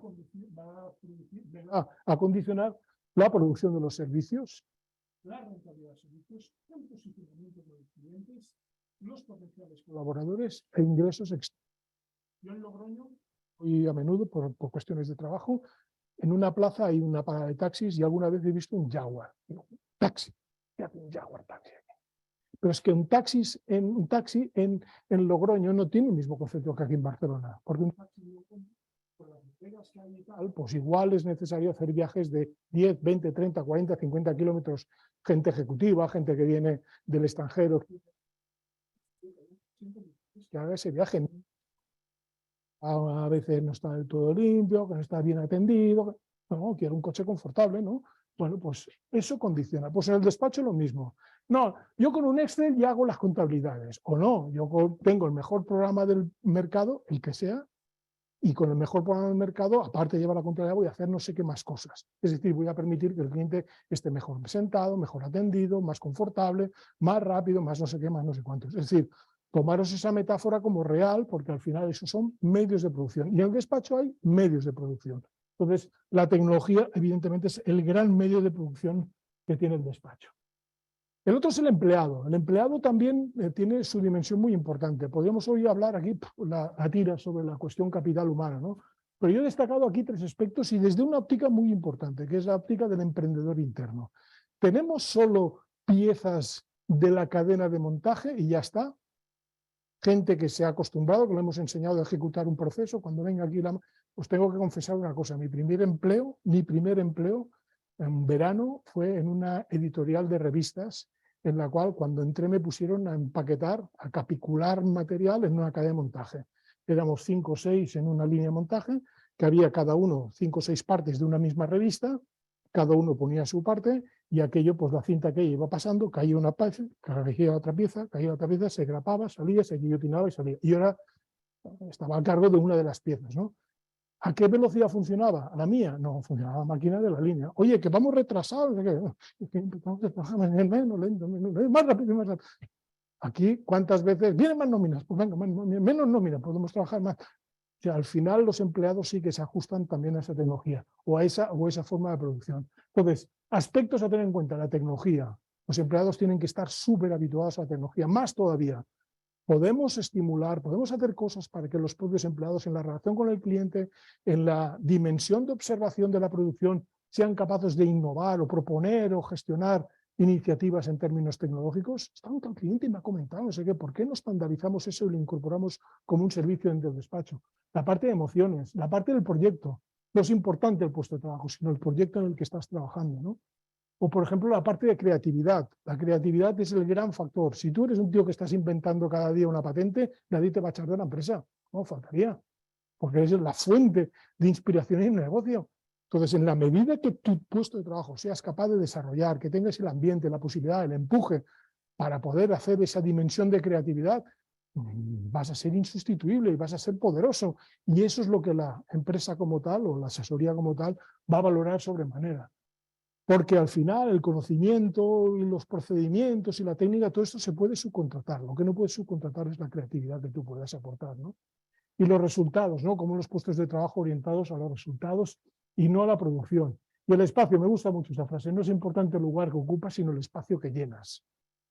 a condicionar la producción de los servicios, la rentabilidad de los servicios, el posicionamiento de los clientes, los potenciales colaboradores e ingresos externos. Yo en Logroño, y a menudo por cuestiones de trabajo, en una plaza hay una parada de taxis y alguna vez he visto un Jaguar. Digo, taxi, ¿qué hace un Jaguar taxi? Pero es que un taxi en Logroño no tiene el mismo concepto que aquí en Barcelona, porque un taxi por las entregas que hay y tal, pues igual es necesario hacer viajes de 10, 20, 30, 40, 50 kilómetros, gente ejecutiva, gente que viene del extranjero, que haga ese viaje. A veces no está del todo limpio, que no está bien atendido, no, quiero un coche confortable, ¿no? Bueno, pues eso condiciona. Pues en el despacho lo mismo. No, yo con un Excel ya hago las contabilidades, o no, yo tengo el mejor programa del mercado, el que sea, y con el mejor programa del mercado, aparte de llevar la contabilidad, voy a hacer no sé qué más cosas. Es decir, voy a permitir que el cliente esté mejor presentado, mejor atendido, más confortable, más rápido, más no sé qué, más no sé cuántos. Es decir, tomaros esa metáfora como real, porque al final esos son medios de producción. Y en el despacho hay medios de producción. Entonces, la tecnología, evidentemente, es el gran medio de producción que tiene el despacho. El otro es el empleado. El empleado también tiene su dimensión muy importante. Podríamos hoy hablar aquí a tiras sobre la cuestión capital humana, ¿no? Pero yo he destacado aquí 3 aspectos y desde una óptica muy importante, que es la óptica del emprendedor interno. ¿Tenemos solo piezas de la cadena de montaje y ya está? Gente que se ha acostumbrado, que le hemos enseñado a ejecutar un proceso, cuando venga aquí os tengo que confesar una cosa, mi primer empleo en verano fue en una editorial de revistas en la cual cuando entré me pusieron a empaquetar, a capicular material en una cadena de montaje. Éramos 5 o 6 en una línea de montaje, que había cada uno 5 o 6 partes de una misma revista, cada uno ponía su parte y aquello, pues la cinta que iba pasando, caía una pieza, caía otra pieza, se grapaba, salía, se guillotinaba y salía. Y yo estaba a cargo de una de las piezas, ¿no? ¿A qué velocidad funcionaba? ¿A la mía? No, funcionaba la máquina de la línea. Oye, que vamos retrasados. Empezamos a trabajar menos lento, más rápido, más rápido. Aquí, ¿cuántas veces? ¿Vienen más nóminas? Pues venga, menos nóminas, podemos trabajar más. O sea, al final los empleados sí que se ajustan también a esa tecnología o a esa forma de producción. Entonces, aspectos a tener en cuenta, la tecnología. Los empleados tienen que estar súper habituados a la tecnología, más todavía. Podemos estimular, podemos hacer cosas para que los propios empleados en la relación con el cliente, en la dimensión de observación de la producción, sean capaces de innovar o proponer o gestionar iniciativas en términos tecnológicos. Está un cliente y me ha comentado, no sé qué, ¿por qué no estandarizamos eso y lo incorporamos como un servicio dentro del despacho? La parte de emociones, la parte del proyecto. No es importante el puesto de trabajo, sino el proyecto en el que estás trabajando, ¿no? O, por ejemplo, la parte de creatividad. La creatividad es el gran factor. Si tú eres un tío que estás inventando cada día una patente, nadie te va a echar de la empresa. No, faltaría. Porque eres la fuente de inspiración en el negocio. Entonces, en la medida que tu puesto de trabajo seas capaz de desarrollar, que tengas el ambiente, la posibilidad, el empuje para poder hacer esa dimensión de creatividad, vas a ser insustituible y vas a ser poderoso. Y eso es lo que la empresa como tal o la asesoría como tal va a valorar sobremanera. Porque al final el conocimiento y los procedimientos y la técnica, todo esto se puede subcontratar. Lo que no puedes subcontratar es la creatividad que tú puedas aportar, ¿no? Y los resultados, ¿no? Como los puestos de trabajo orientados a los resultados y no a la producción. Y el espacio, me gusta mucho esa frase, no es importante el lugar que ocupas, sino el espacio que llenas.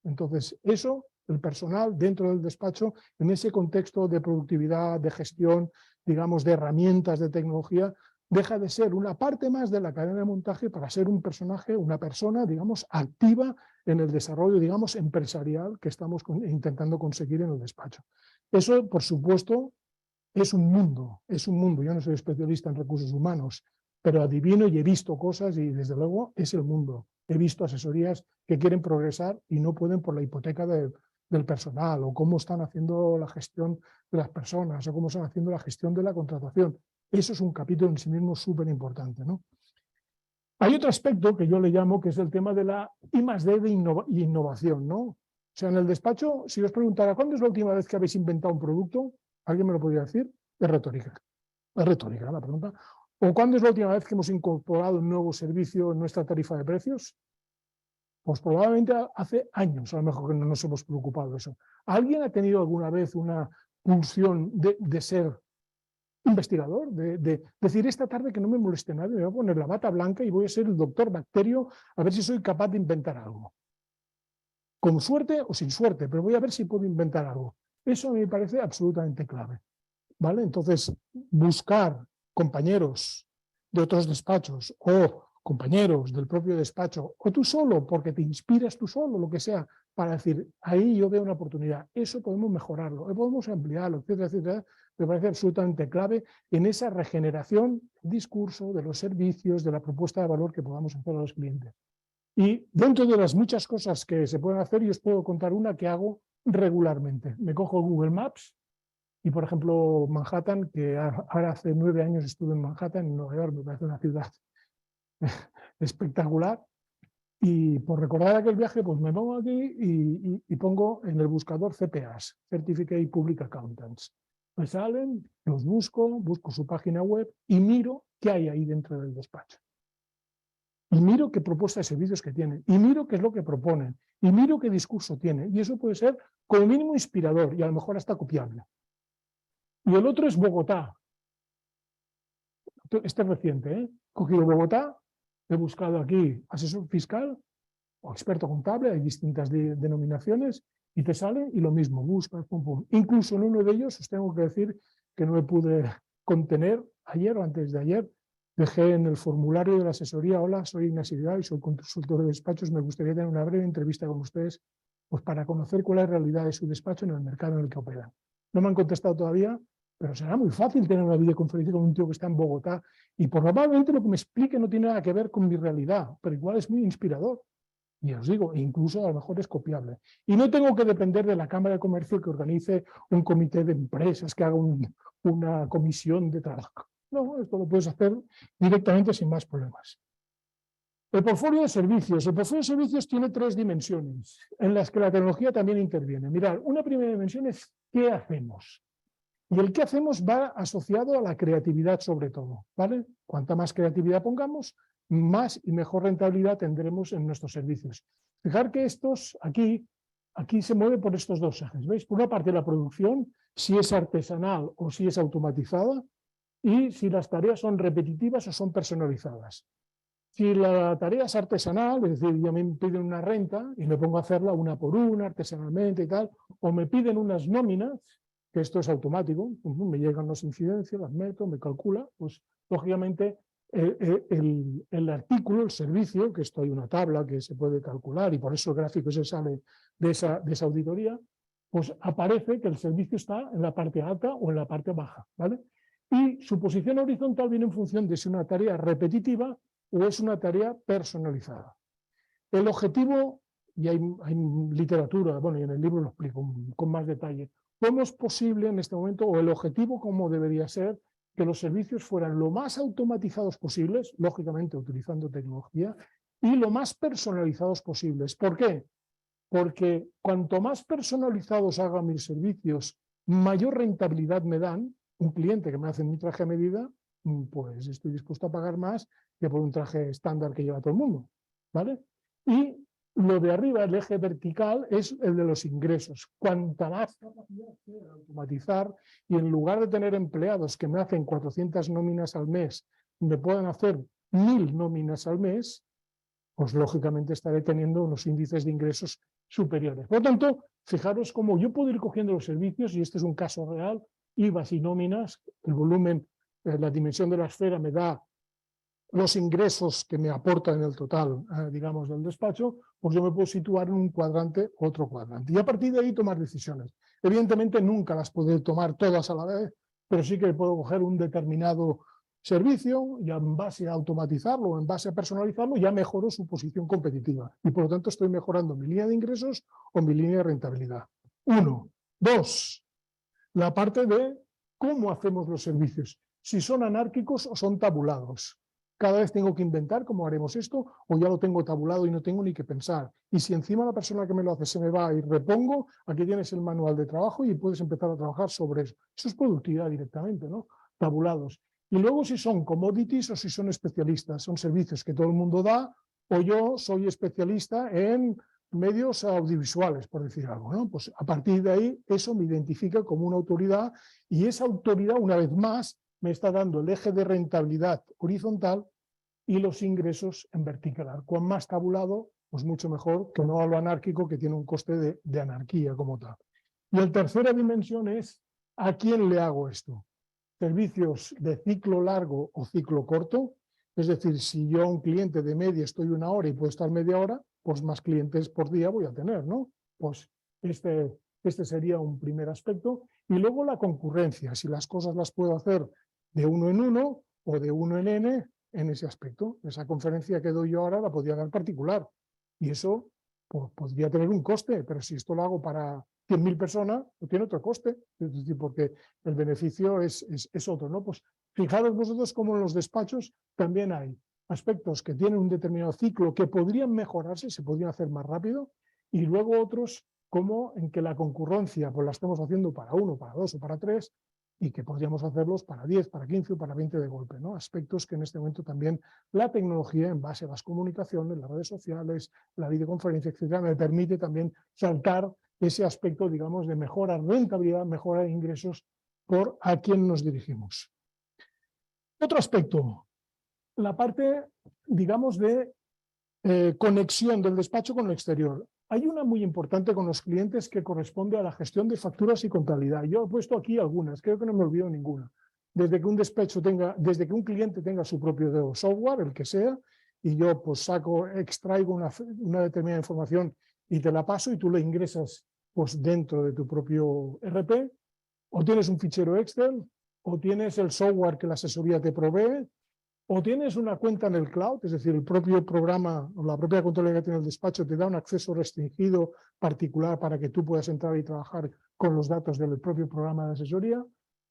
Entonces, eso, el personal dentro del despacho, en ese contexto de productividad, de gestión, digamos, de herramientas de tecnología, deja de ser una parte más de la cadena de montaje para ser un personaje, una persona, digamos, activa en el desarrollo, digamos, empresarial que estamos intentando conseguir en el despacho. Eso, por supuesto, es un mundo. Yo no soy especialista en recursos humanos, pero adivino y he visto cosas y, desde luego, es el mundo. He visto asesorías que quieren progresar y no pueden por la hipoteca del personal, o cómo están haciendo la gestión de las personas, o cómo están haciendo la gestión de la contratación. Eso es un capítulo en sí mismo súper importante, ¿no? Hay otro aspecto que yo le llamo, que es el tema de la I+D de innovación, ¿no? O sea, en el despacho, si os preguntara, ¿cuándo es la última vez que habéis inventado un producto? ¿Alguien me lo podría decir? Es retórica la pregunta. ¿O cuándo es la última vez que hemos incorporado un nuevo servicio en nuestra tarifa de precios? Pues probablemente hace años, a lo mejor, que no nos hemos preocupado de eso. ¿Alguien ha tenido alguna vez una pulsión de ser investigador? De decir, esta tarde que no me moleste nadie, me voy a poner la bata blanca y voy a ser el doctor Bacterio a ver si soy capaz de inventar algo. Con suerte o sin suerte, pero voy a ver si puedo inventar algo. Eso me parece absolutamente clave, ¿vale? Entonces, buscar compañeros de otros despachos o compañeros del propio despacho, o tú solo, porque te inspiras tú solo, lo que sea, para decir, ahí yo veo una oportunidad, eso podemos mejorarlo, podemos ampliarlo, etcétera, etcétera, me parece absolutamente clave en esa regeneración del discurso, de los servicios, de la propuesta de valor que podamos hacer a los clientes. Y dentro de las muchas cosas que se pueden hacer, yo os puedo contar una que hago regularmente. Me cojo Google Maps y, por ejemplo, Manhattan, que ahora hace 9 años estuve en Manhattan, en Nueva York, me parece una ciudad espectacular. Y por recordar aquel viaje, pues me pongo aquí y pongo en el buscador CPAs, Certificate Public Accountants. Me salen, los busco su página web y miro qué hay ahí dentro del despacho. Y miro qué propuesta de servicios que tienen, y miro qué es lo que proponen, y miro qué discurso tienen. Y eso puede ser como mínimo inspirador y a lo mejor hasta copiable. Y el otro es Bogotá. Este es reciente, ¿eh? He cogido Bogotá, he buscado aquí asesor fiscal o experto contable, hay distintas denominaciones, y te sale y lo mismo, buscas, pum, pum. Incluso en uno de ellos os tengo que decir que no me pude contener ayer o antes de ayer. Dejé en el formulario de la asesoría: hola, soy Ignacio Vidal y soy consultor de despachos, me gustaría tener una breve entrevista con ustedes, pues para conocer cuál es la realidad de su despacho en el mercado en el que operan. No me han contestado todavía, pero será muy fácil tener una videoconferencia con un tío que está en Bogotá y probablemente lo que me explique no tiene nada que ver con mi realidad, pero igual es muy inspirador. Y os digo, incluso a lo mejor es copiable. Y no tengo que depender de la Cámara de Comercio que organice un comité de empresas, que haga una comisión de trabajo. No, esto lo puedes hacer directamente sin más problemas. El portfolio de servicios. El portfolio de servicios tiene 3 dimensiones en las que la tecnología también interviene. Mirad, una primera dimensión es ¿qué hacemos? Y el qué hacemos va asociado a la creatividad sobre todo, ¿vale? Cuanta más creatividad pongamos, más y mejor rentabilidad tendremos en nuestros servicios. Fijar que estos aquí se mueve por estos 2 ejes, ¿veis? Por una parte la producción, si es artesanal o si es automatizada, y si las tareas son repetitivas o son personalizadas. Si la tarea es artesanal, es decir, ya me piden una renta y me pongo a hacerla una por una, artesanalmente y tal, o me piden unas nóminas, que esto es automático, me llegan las incidencias, las meto, me calcula, pues lógicamente el artículo, el servicio, que esto hay una tabla que se puede calcular y por eso el gráfico se sale de esa auditoría, pues aparece que el servicio está en la parte alta o en la parte baja, ¿vale? Y su posición horizontal viene en función de si es una tarea repetitiva o es una tarea personalizada. El objetivo, y hay literatura, bueno, y en el libro lo explico con más detalle, cómo es posible en este momento, o el objetivo cómo debería ser, que los servicios fueran lo más automatizados posibles, lógicamente utilizando tecnología, y lo más personalizados posibles. ¿Por qué? Porque cuanto más personalizados hagan mis servicios, mayor rentabilidad me dan. Un cliente que me hace mi traje a medida, pues estoy dispuesto a pagar más que por un traje estándar que lleva todo el mundo, ¿vale? Y lo de arriba, el eje vertical, es el de los ingresos. Cuanta más capacidad de automatizar y en lugar de tener empleados que me hacen 400 nóminas al mes, me puedan hacer 1000 nóminas al mes, pues lógicamente estaré teniendo unos índices de ingresos superiores. Por lo tanto, fijaros cómo yo puedo ir cogiendo los servicios, y este es un caso real, IVAs y nóminas, el volumen, la dimensión de la esfera me da los ingresos que me aportan en el total, digamos, del despacho, pues yo me puedo situar en un cuadrante, otro cuadrante. Y a partir de ahí tomar decisiones. Evidentemente nunca las puedo tomar todas a la vez, pero sí que puedo coger un determinado servicio y en base a automatizarlo o en base a personalizarlo ya mejoro su posición competitiva. Y por lo tanto estoy mejorando mi línea de ingresos o mi línea de rentabilidad. 1. 2. La parte de cómo hacemos los servicios. Si son anárquicos o son tabulados. Cada vez tengo que inventar cómo haremos esto o ya lo tengo tabulado y no tengo ni que pensar. Y si encima la persona que me lo hace se me va y repongo, aquí tienes el manual de trabajo y puedes empezar a trabajar sobre eso. Eso es productividad directamente, ¿no? Tabulados. Y luego si son commodities o si son especialistas. Son servicios que todo el mundo da o yo soy especialista en medios audiovisuales, por decir algo, ¿no? Pues a partir de ahí eso me identifica como una autoridad y esa autoridad, una vez más, me está dando el eje de rentabilidad horizontal y los ingresos en vertical. Cuan más tabulado, pues mucho mejor que no a lo anárquico, que tiene un coste de anarquía como tal. Y la tercera dimensión es ¿a quién le hago esto? Servicios de ciclo largo o ciclo corto, es decir, si yo a un cliente de media estoy 1 hora y puedo estar media hora, pues más clientes por día voy a tener, ¿no? Pues este sería un primer aspecto. Y luego la concurrencia, si las cosas las puedo hacer de 1 en 1 o de 1 en N en ese aspecto. Esa conferencia que doy yo ahora la podría dar particular y eso pues, podría tener un coste, pero si esto lo hago para 100.000 personas, no tiene otro coste, es decir, porque el beneficio es otro, ¿no? Pues fijaros vosotros cómo en los despachos también hay aspectos que tienen un determinado ciclo que podrían mejorarse, se podrían hacer más rápido, y luego otros como en que la concurrencia pues la estamos haciendo para 1, para 2 o para 3, y que podríamos hacerlos para 10, para 15 o para 20 de golpe, ¿no? Aspectos que en este momento también la tecnología, en base a las comunicaciones, las redes sociales, la videoconferencia, etcétera, me permite también saltar ese aspecto, digamos, de mejora de rentabilidad, mejora de ingresos por a quién nos dirigimos. Otro aspecto, la parte, digamos, de conexión del despacho con el exterior. Hay una muy importante con los clientes que corresponde a la gestión de facturas y contabilidad. Yo he puesto aquí algunas, creo que no me olvido ninguna. Desde que un despacho desde que un cliente tenga su propio software, el que sea, y yo pues extraigo una determinada información y te la paso y tú la ingresas pues dentro de tu propio RP, O tienes un fichero Excel, o tienes el software que la asesoría te provee, o tienes una cuenta en el cloud, es decir, el propio programa o la propia contabilidad que tiene el despacho te da un acceso restringido particular para que tú puedas entrar y trabajar con los datos del propio programa de asesoría.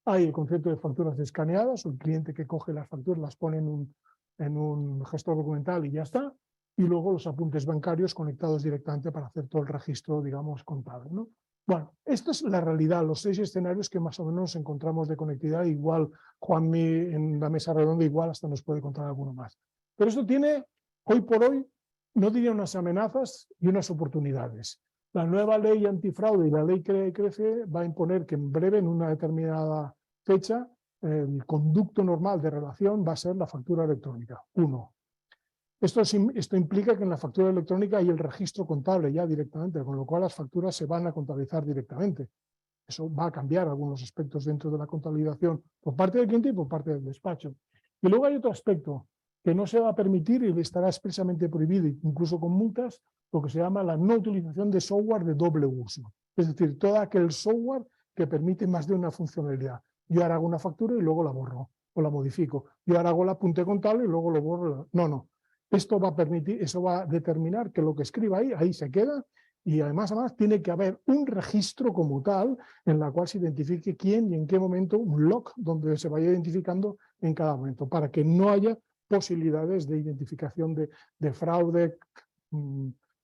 Hay el concepto de facturas escaneadas, o el cliente que coge las facturas, las pone en un gestor documental y ya está. Y luego los apuntes bancarios conectados directamente para hacer todo el registro, digamos, contable, ¿no? Bueno, esto es la realidad, los 6 escenarios que más o menos encontramos de conectividad. Igual Juanmi en la mesa redonda igual hasta nos puede contar alguno más. Pero esto tiene, hoy por hoy, no diría unas amenazas y unas oportunidades. La nueva ley antifraude y la ley CRECE va a imponer que en breve, en una determinada fecha, el conducto normal de relación va a ser la factura electrónica, 1. Esto implica que en la factura electrónica hay el registro contable ya directamente, con lo cual las facturas se van a contabilizar directamente. Eso va a cambiar algunos aspectos dentro de la contabilización por parte del cliente y por parte del despacho. Y luego hay otro aspecto que no se va a permitir y estará expresamente prohibido, incluso con multas, lo que se llama la no utilización de software de doble uso. Es decir, todo aquel software que permite más de una funcionalidad. Yo ahora hago una factura y luego la borro o la modifico. Yo ahora hago el apunte contable y luego lo borro. No. Esto va a permitir, eso va a determinar que lo que escriba ahí se queda, y además tiene que haber un registro como tal en la cual se identifique quién y en qué momento, un log donde se vaya identificando en cada momento, para que no haya posibilidades de identificación de fraude,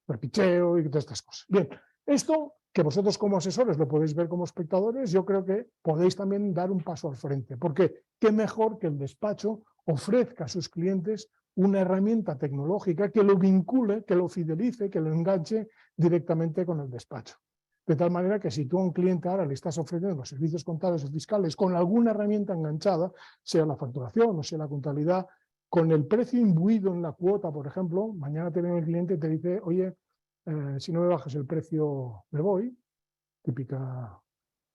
repicheo y todas estas cosas. Bien, esto que vosotros como asesores lo podéis ver como espectadores, yo creo que podéis también dar un paso al frente, porque qué mejor que el despacho ofrezca a sus clientes una herramienta tecnológica que lo vincule, que lo fidelice, que lo enganche directamente con el despacho. De tal manera que si tú a un cliente ahora le estás ofreciendo los servicios contables o fiscales con alguna herramienta enganchada, sea la facturación o sea la contabilidad, con el precio imbuido en la cuota, por ejemplo, mañana te viene el cliente y te dice, oye, si no me bajas el precio me voy, típica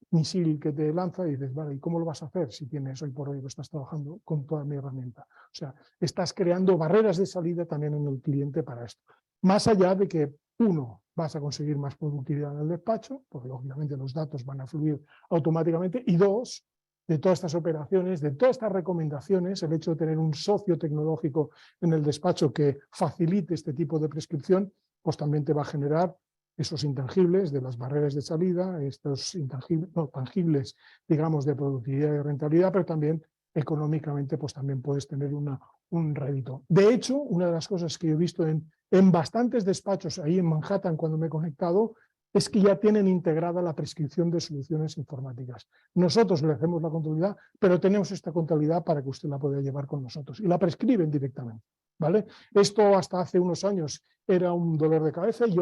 misil que te lanza y dices, vale, ¿y cómo lo vas a hacer si tienes hoy por hoy lo estás trabajando con toda mi herramienta? O sea, estás creando barreras de salida también en el cliente para esto. Más allá de que, uno, vas a conseguir más productividad en el despacho, porque lógicamente los datos van a fluir automáticamente, y dos, de todas estas operaciones, de todas estas recomendaciones, el hecho de tener un socio tecnológico en el despacho que facilite este tipo de prescripción, pues también te va a generar esos intangibles de las barreras de salida, estos intangibles, no, tangibles, digamos, de productividad y rentabilidad, pero también económicamente pues también puedes tener un rédito. De hecho, una de las cosas que he visto en bastantes despachos ahí en Manhattan cuando me he conectado es que ya tienen integrada la prescripción de soluciones informáticas. Nosotros le hacemos la contabilidad, pero tenemos esta contabilidad para que usted la pueda llevar con nosotros y la prescriben directamente, ¿vale? Esto hasta hace unos años era un dolor de cabeza y yo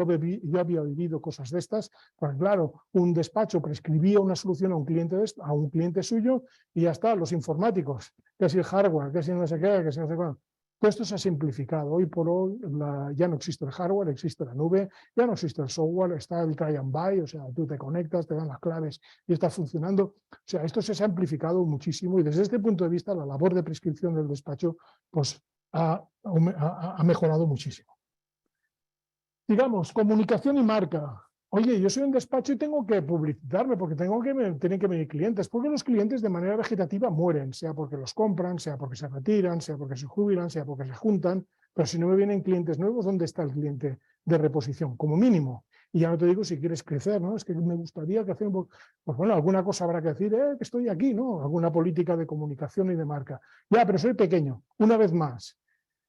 había vivido cosas de estas, porque claro, un despacho prescribía una solución a un cliente suyo y ya está, los informáticos, que si el hardware, que si no sé qué, que si no sé cuándo. Todo esto se ha simplificado. Hoy por hoy ya no existe el hardware, existe la nube, ya no existe el software, está el try and buy, o sea, tú te conectas, te dan las claves y está funcionando. O sea, esto se ha amplificado muchísimo y desde este punto de vista la labor de prescripción del despacho pues, ha mejorado muchísimo. Digamos, comunicación y marca. Oye, yo soy un despacho y tengo que publicitarme porque tienen que venir clientes, porque los clientes de manera vegetativa mueren, sea porque los compran, sea porque se retiran, sea porque se jubilan, sea porque se juntan, pero si no me vienen clientes nuevos, ¿dónde está el cliente de reposición? Como mínimo. Y ya no te digo si quieres crecer, ¿no? Es que me gustaría que hacemos, pues bueno, alguna cosa habrá que decir, que estoy aquí, ¿no? Alguna política de comunicación y de marca. Ya, pero soy pequeño, una vez más.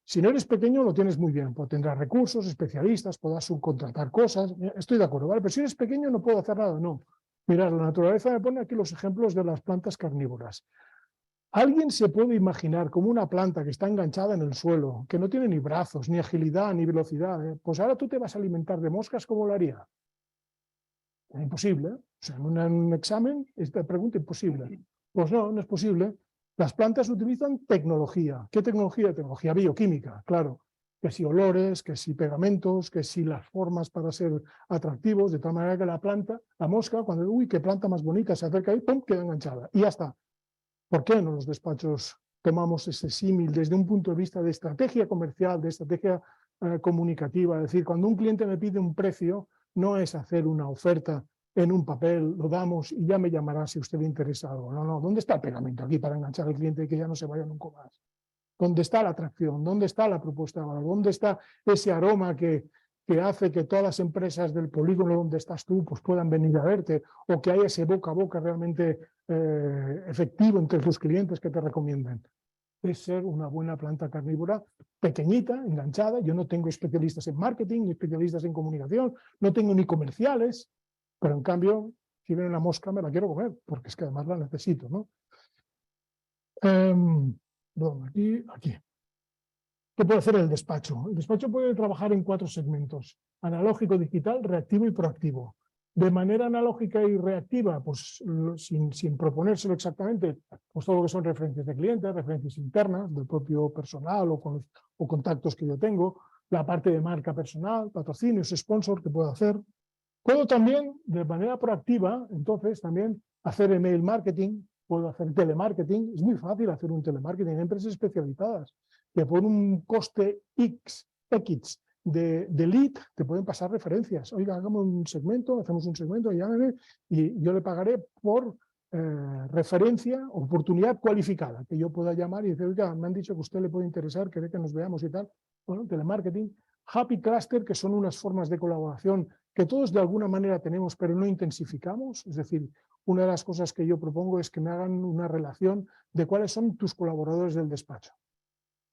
Si no eres pequeño, lo tienes muy bien, pues tendrás recursos, especialistas, podrás subcontratar cosas, estoy de acuerdo, ¿vale? Pero si eres pequeño no puedo hacer nada, no. Mirad, la naturaleza me pone aquí los ejemplos de las plantas carnívoras. ¿Alguien se puede imaginar como una planta que está enganchada en el suelo, que no tiene ni brazos, ni agilidad, ni velocidad? Pues ahora tú te vas a alimentar de moscas, ¿cómo lo haría? Es imposible, ¿eh? O sea, en un examen, esta pregunta es imposible. Pues no, no es posible. Las plantas utilizan tecnología. ¿Qué tecnología? Tecnología bioquímica, claro. Que si olores, que si pegamentos, que si las formas para ser atractivos, de tal manera que la planta, la mosca, cuando, uy, qué planta más bonita, se acerca ahí, ¡pum!, queda enganchada. Y ya está. ¿Por qué no los despachos tomamos ese símil desde un punto de vista de estrategia comercial, de estrategia comunicativa? Es decir, cuando un cliente me pide un precio, no es hacer una oferta en un papel, lo damos y ya me llamará si a usted le interesa algo. No, no, ¿dónde está el pegamento aquí para enganchar al cliente y que ya no se vaya nunca más? ¿Dónde está la atracción? ¿Dónde está la propuesta de valor? ¿Dónde está ese aroma que hace que todas las empresas del polígono donde estás tú pues puedan venir a verte, o que haya ese boca a boca realmente efectivo entre tus clientes que te recomienden? Es ser una buena planta carnívora pequeñita, enganchada. Yo no tengo especialistas en marketing, ni especialistas en comunicación, no tengo ni comerciales, pero en cambio, si viene una mosca me la quiero comer, porque es que además la necesito, ¿no? Aquí. ¿Qué puede hacer el despacho? El despacho puede trabajar en 4 segmentos: analógico, digital, reactivo y proactivo. De manera analógica y reactiva, pues sin proponérselo exactamente, pues todo lo que son referencias de clientes, referencias internas del propio personal o contactos que yo tengo, la parte de marca personal, patrocinios, sponsor que puedo hacer. Puedo también, de manera proactiva, entonces también hacer email marketing, puedo hacer telemarketing. Es muy fácil hacer un telemarketing en empresas especializadas, que por un coste X de lead te pueden pasar referencias. Oiga, hagamos un segmento, hacemos un segmento, llámeme y yo le pagaré por referencia, oportunidad cualificada, que yo pueda llamar y decir, oiga, me han dicho que a usted le puede interesar, quiere que nos veamos y tal. Bueno, telemarketing. Happy Cluster, que son unas formas de colaboración que todos de alguna manera tenemos, pero no intensificamos. Es decir, una de las cosas que yo propongo es que me hagan una relación de cuáles son tus colaboradores del despacho.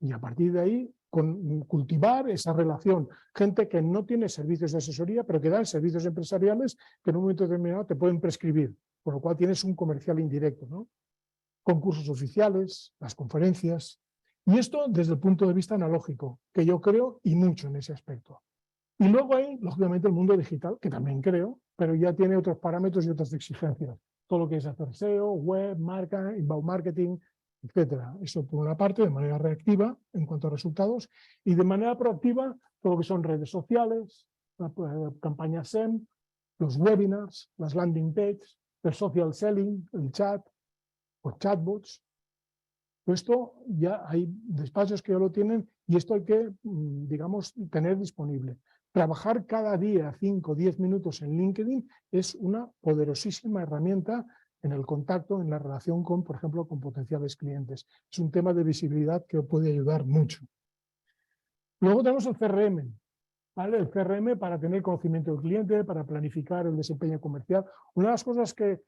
Y a partir de ahí, cultivar esa relación. Gente que no tiene servicios de asesoría, pero que dan servicios empresariales que en un momento determinado te pueden prescribir, con lo cual tienes un comercial indirecto, ¿no? Concursos oficiales, las conferencias. Y esto desde el punto de vista analógico, que yo creo y mucho en ese aspecto. Y luego hay, lógicamente, el mundo digital, que también creo, pero ya tiene otros parámetros y otras exigencias. Todo lo que es hacer SEO, web, marca, inbound marketing, etcétera. Eso por una parte, de manera reactiva en cuanto a resultados, y de manera proactiva, todo lo que son redes sociales, campañas SEM, los webinars, las landing pages, el social selling, el chat, los chatbots. Esto ya hay despachos que ya lo tienen y esto hay que, digamos, tener disponible. Trabajar cada día 5 o 10 minutos en LinkedIn es una poderosísima herramienta en el contacto, en la relación con, por ejemplo, con potenciales clientes. Es un tema de visibilidad que puede ayudar mucho. Luego tenemos el CRM, ¿vale? El CRM para tener conocimiento del cliente, para planificar el desempeño comercial. Una de las cosas que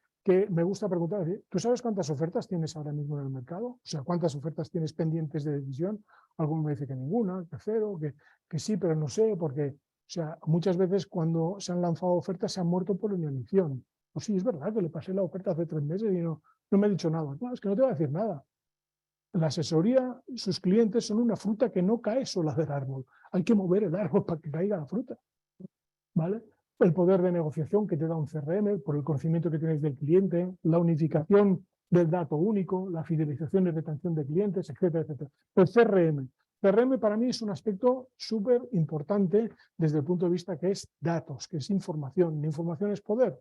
me gusta preguntar, ¿tú sabes cuántas ofertas tienes ahora mismo en el mercado? O sea, ¿cuántas ofertas tienes pendientes de decisión? Alguno me dice que ninguna, que cero, que sí, pero no sé, porque, o sea, muchas veces cuando se han lanzado ofertas se han muerto por inanición. Pues sí, es verdad que le pasé la oferta hace 3 meses y no me ha dicho nada. No, es que no te va a decir nada. La asesoría, sus clientes son una fruta que no cae sola del árbol. Hay que mover el árbol para que caiga la fruta, ¿vale? El poder de negociación que te da un CRM, por el conocimiento que tienes del cliente, la unificación del dato único, la fidelización y retención de clientes, etcétera, etcétera. El CRM. CRM para mí es un aspecto súper importante desde el punto de vista que es datos, que es información. La información es poder.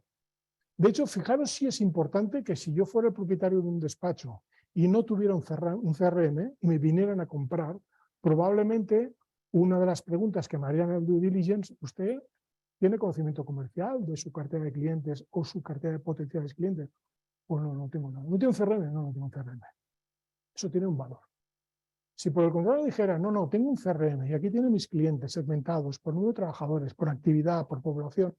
De hecho, fijaros si es importante que si yo fuera el propietario de un despacho y no tuviera un CRM y me vinieran a comprar, probablemente una de las preguntas que me harían en el due diligence, ¿usted tiene conocimiento comercial de su cartera de clientes o su cartera de potenciales clientes? Pues no, no tengo nada. ¿No tiene un CRM? No, no tengo un CRM. Eso tiene un valor. Si por el contrario dijera, no, no, tengo un CRM y aquí tiene mis clientes segmentados por número de trabajadores, por actividad, por población,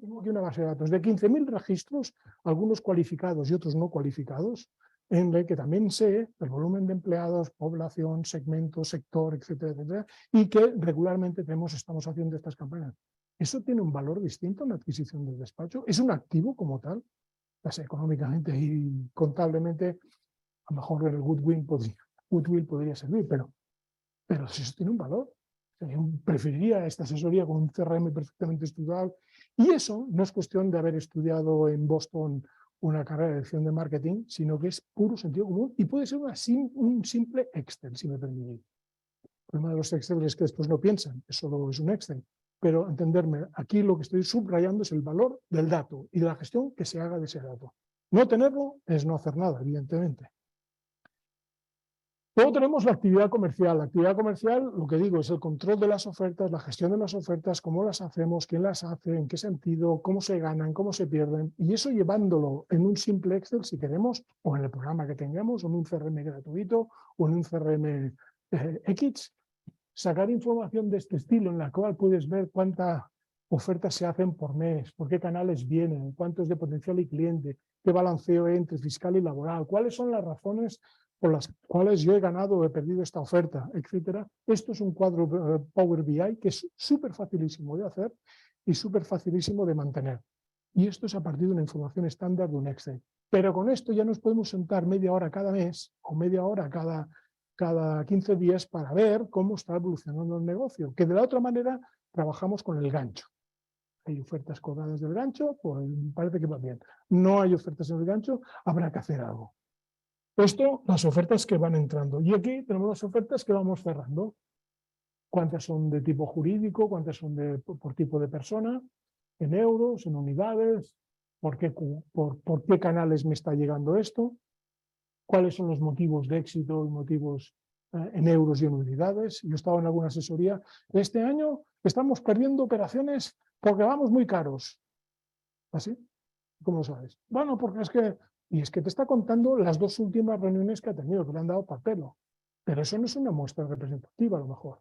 tengo aquí una base de datos de 15.000 registros, algunos cualificados y otros no cualificados, en el que también sé el volumen de empleados, población, segmento, sector, etcétera, etcétera, y que regularmente estamos haciendo estas campañas. ¿Eso tiene un valor distinto en la adquisición del despacho? ¿Es un activo como tal? Pues económicamente y contablemente, a lo mejor el goodwill podría servir, pero si eso tiene un valor. Yo preferiría esta asesoría con un CRM perfectamente estudiado. Y eso no es cuestión de haber estudiado en Boston una carrera de dirección de marketing, sino que es puro sentido común y puede ser un simple Excel, si me permitís. El problema de los Excel es que después no piensan, eso solo es un Excel. Pero entenderme, aquí lo que estoy subrayando es el valor del dato y de la gestión que se haga de ese dato. No tenerlo es no hacer nada, evidentemente. Luego tenemos la actividad comercial. La actividad comercial, lo que digo, es el control de las ofertas, la gestión de las ofertas, cómo las hacemos, quién las hace, en qué sentido, cómo se ganan, cómo se pierden. Y eso llevándolo en un simple Excel, si queremos, o en el programa que tengamos, o en un CRM gratuito, o en un CRM X, sacar información de este estilo en la cual puedes ver cuántas ofertas se hacen por mes, por qué canales vienen, cuánto es de potencial y cliente, qué balanceo hay entre fiscal y laboral, cuáles son las razones por las cuales yo he ganado o he perdido esta oferta, etcétera. Esto es un cuadro Power BI que es súper facilísimo de hacer y súper facilísimo de mantener. Y esto es a partir de una información estándar de un Excel. Pero con esto ya nos podemos sentar media hora cada mes o media hora cada 15 días para ver cómo está evolucionando el negocio, que de la otra manera trabajamos con el gancho. Hay ofertas colgadas del gancho, pues parece que va bien. No hay ofertas en el gancho, habrá que hacer algo. Esto, las ofertas que van entrando. Y aquí tenemos las ofertas que vamos cerrando. ¿Cuántas son de tipo jurídico? ¿Cuántas son por tipo de persona? ¿En euros? ¿En unidades? ¿Por qué canales me está llegando esto? ¿Cuáles son los motivos de éxito y motivos en euros y en unidades? Yo estaba en alguna asesoría. Este año estamos perdiendo operaciones porque vamos muy caros. ¿Así? ¿Cómo lo sabes? Bueno, porque es que... Y es que te está contando las 2 últimas reuniones que ha tenido, que le han dado papel. Pero eso no es una muestra representativa, a lo mejor.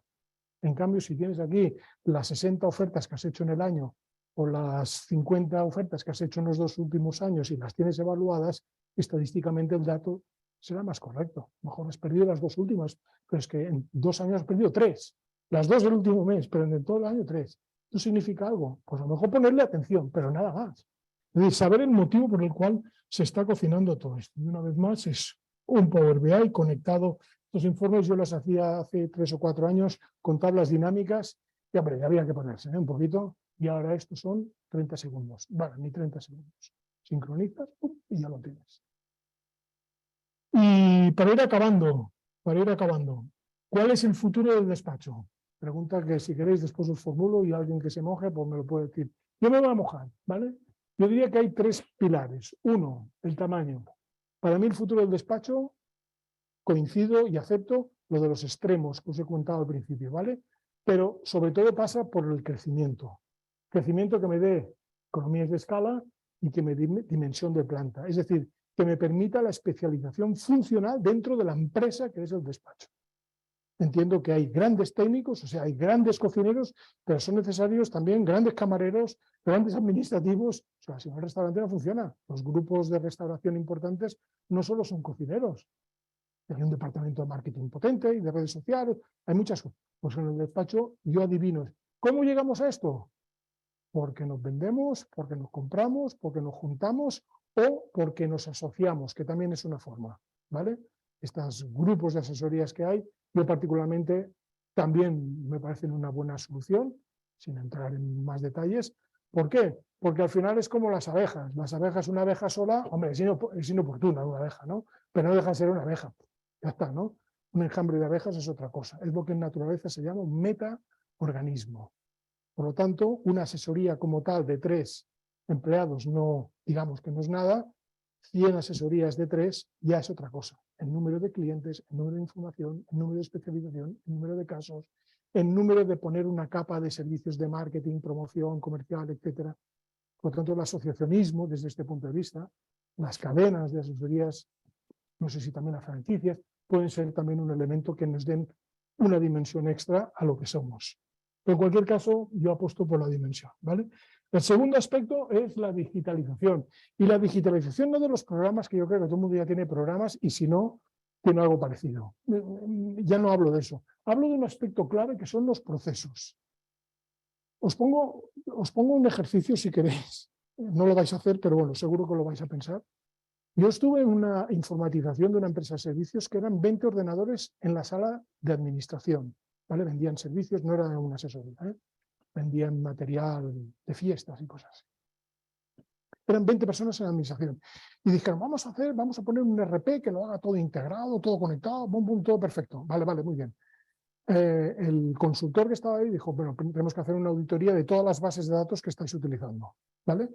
En cambio, si tienes aquí las 60 ofertas que has hecho en el año o las 50 ofertas que has hecho en los 2 últimos años y las tienes evaluadas, estadísticamente el dato será más correcto. A lo mejor has perdido las 2 últimas, pero es que en 2 años has perdido 3. Las 2 del último mes, pero en todo el año 3. ¿Esto significa algo? Pues a lo mejor ponerle atención, pero nada más. Es decir, saber el motivo por el cual se está cocinando todo esto. Y una vez más, es un Power BI conectado. Estos informes yo los hacía hace 3 o 4 años con tablas dinámicas y, hombre, ya había que ponerse un poquito. Y ahora estos son 30 segundos. Bueno, ni 30 segundos. Sincronizas y ya lo tienes. Y para ir acabando, ¿cuál es el futuro del despacho? Pregunta que si queréis después os formulo y alguien que se moje, pues me lo puede decir. Yo me voy a mojar, ¿vale? Yo diría que hay 3 pilares. 1, el tamaño. Para mí el futuro del despacho, coincido y acepto lo de los extremos que os he contado al principio, ¿vale? Pero sobre todo pasa por el crecimiento. Crecimiento que me dé economías de escala y que me dé dimensión de planta. Es decir, que me permita la especialización funcional dentro de la empresa que es el despacho. Entiendo que hay grandes técnicos, o sea, hay grandes cocineros, pero son necesarios también grandes camareros, grandes administrativos. O sea, si no el restaurante no funciona. Los grupos de restauración importantes no solo son cocineros. Hay un departamento de marketing potente y de redes sociales, hay muchas cosas. Pues en el despacho yo adivino. ¿Cómo llegamos a esto? Porque nos vendemos, porque nos compramos, porque nos juntamos o porque nos asociamos, que también es una forma, ¿vale? Estos grupos de asesorías que hay, yo particularmente también me parecen una buena solución, sin entrar en más detalles. ¿Por qué? Porque al final es como las abejas. Las abejas, una abeja sola, hombre, es inoportuna una abeja, ¿no? Pero no deja de ser una abeja. Ya está, ¿no? Un enjambre de abejas es otra cosa. Es lo que en naturaleza se llama un metaorganismo. Por lo tanto, una asesoría como tal de 3 empleados no, digamos que no es nada. 100 asesorías de 3 ya es otra cosa. El número de clientes, el número de información, el número de especialización, el número de casos, el número de poner una capa de servicios de marketing, promoción, comercial, etcétera. Por lo tanto, el asociacionismo desde este punto de vista, las cadenas de asesorías, no sé si también las franquicias, pueden ser también un elemento que nos den una dimensión extra a lo que somos. Pero en cualquier caso, yo apuesto por la dimensión, ¿vale? El segundo aspecto es la digitalización. Y la digitalización no de los programas, que yo creo que todo el mundo ya tiene programas, y si no, tiene algo parecido. Ya no hablo de eso. Hablo de un aspecto clave que son los procesos. Os pongo un ejercicio si queréis. No lo vais a hacer, pero bueno, seguro que lo vais a pensar. Yo estuve en una informatización de una empresa de servicios que eran 20 ordenadores en la sala de administración. ¿Vale? Vendían servicios, no era una asesoría, ¿eh? Vendían material de fiestas y cosas. Eran 20 personas en la administración. Y dijeron, vamos a poner un RP que lo haga todo integrado, todo conectado, bum, bum, todo perfecto. Vale, muy bien. El consultor que estaba ahí dijo, bueno, tenemos que hacer una auditoría de todas las bases de datos que estáis utilizando. ¿Vale?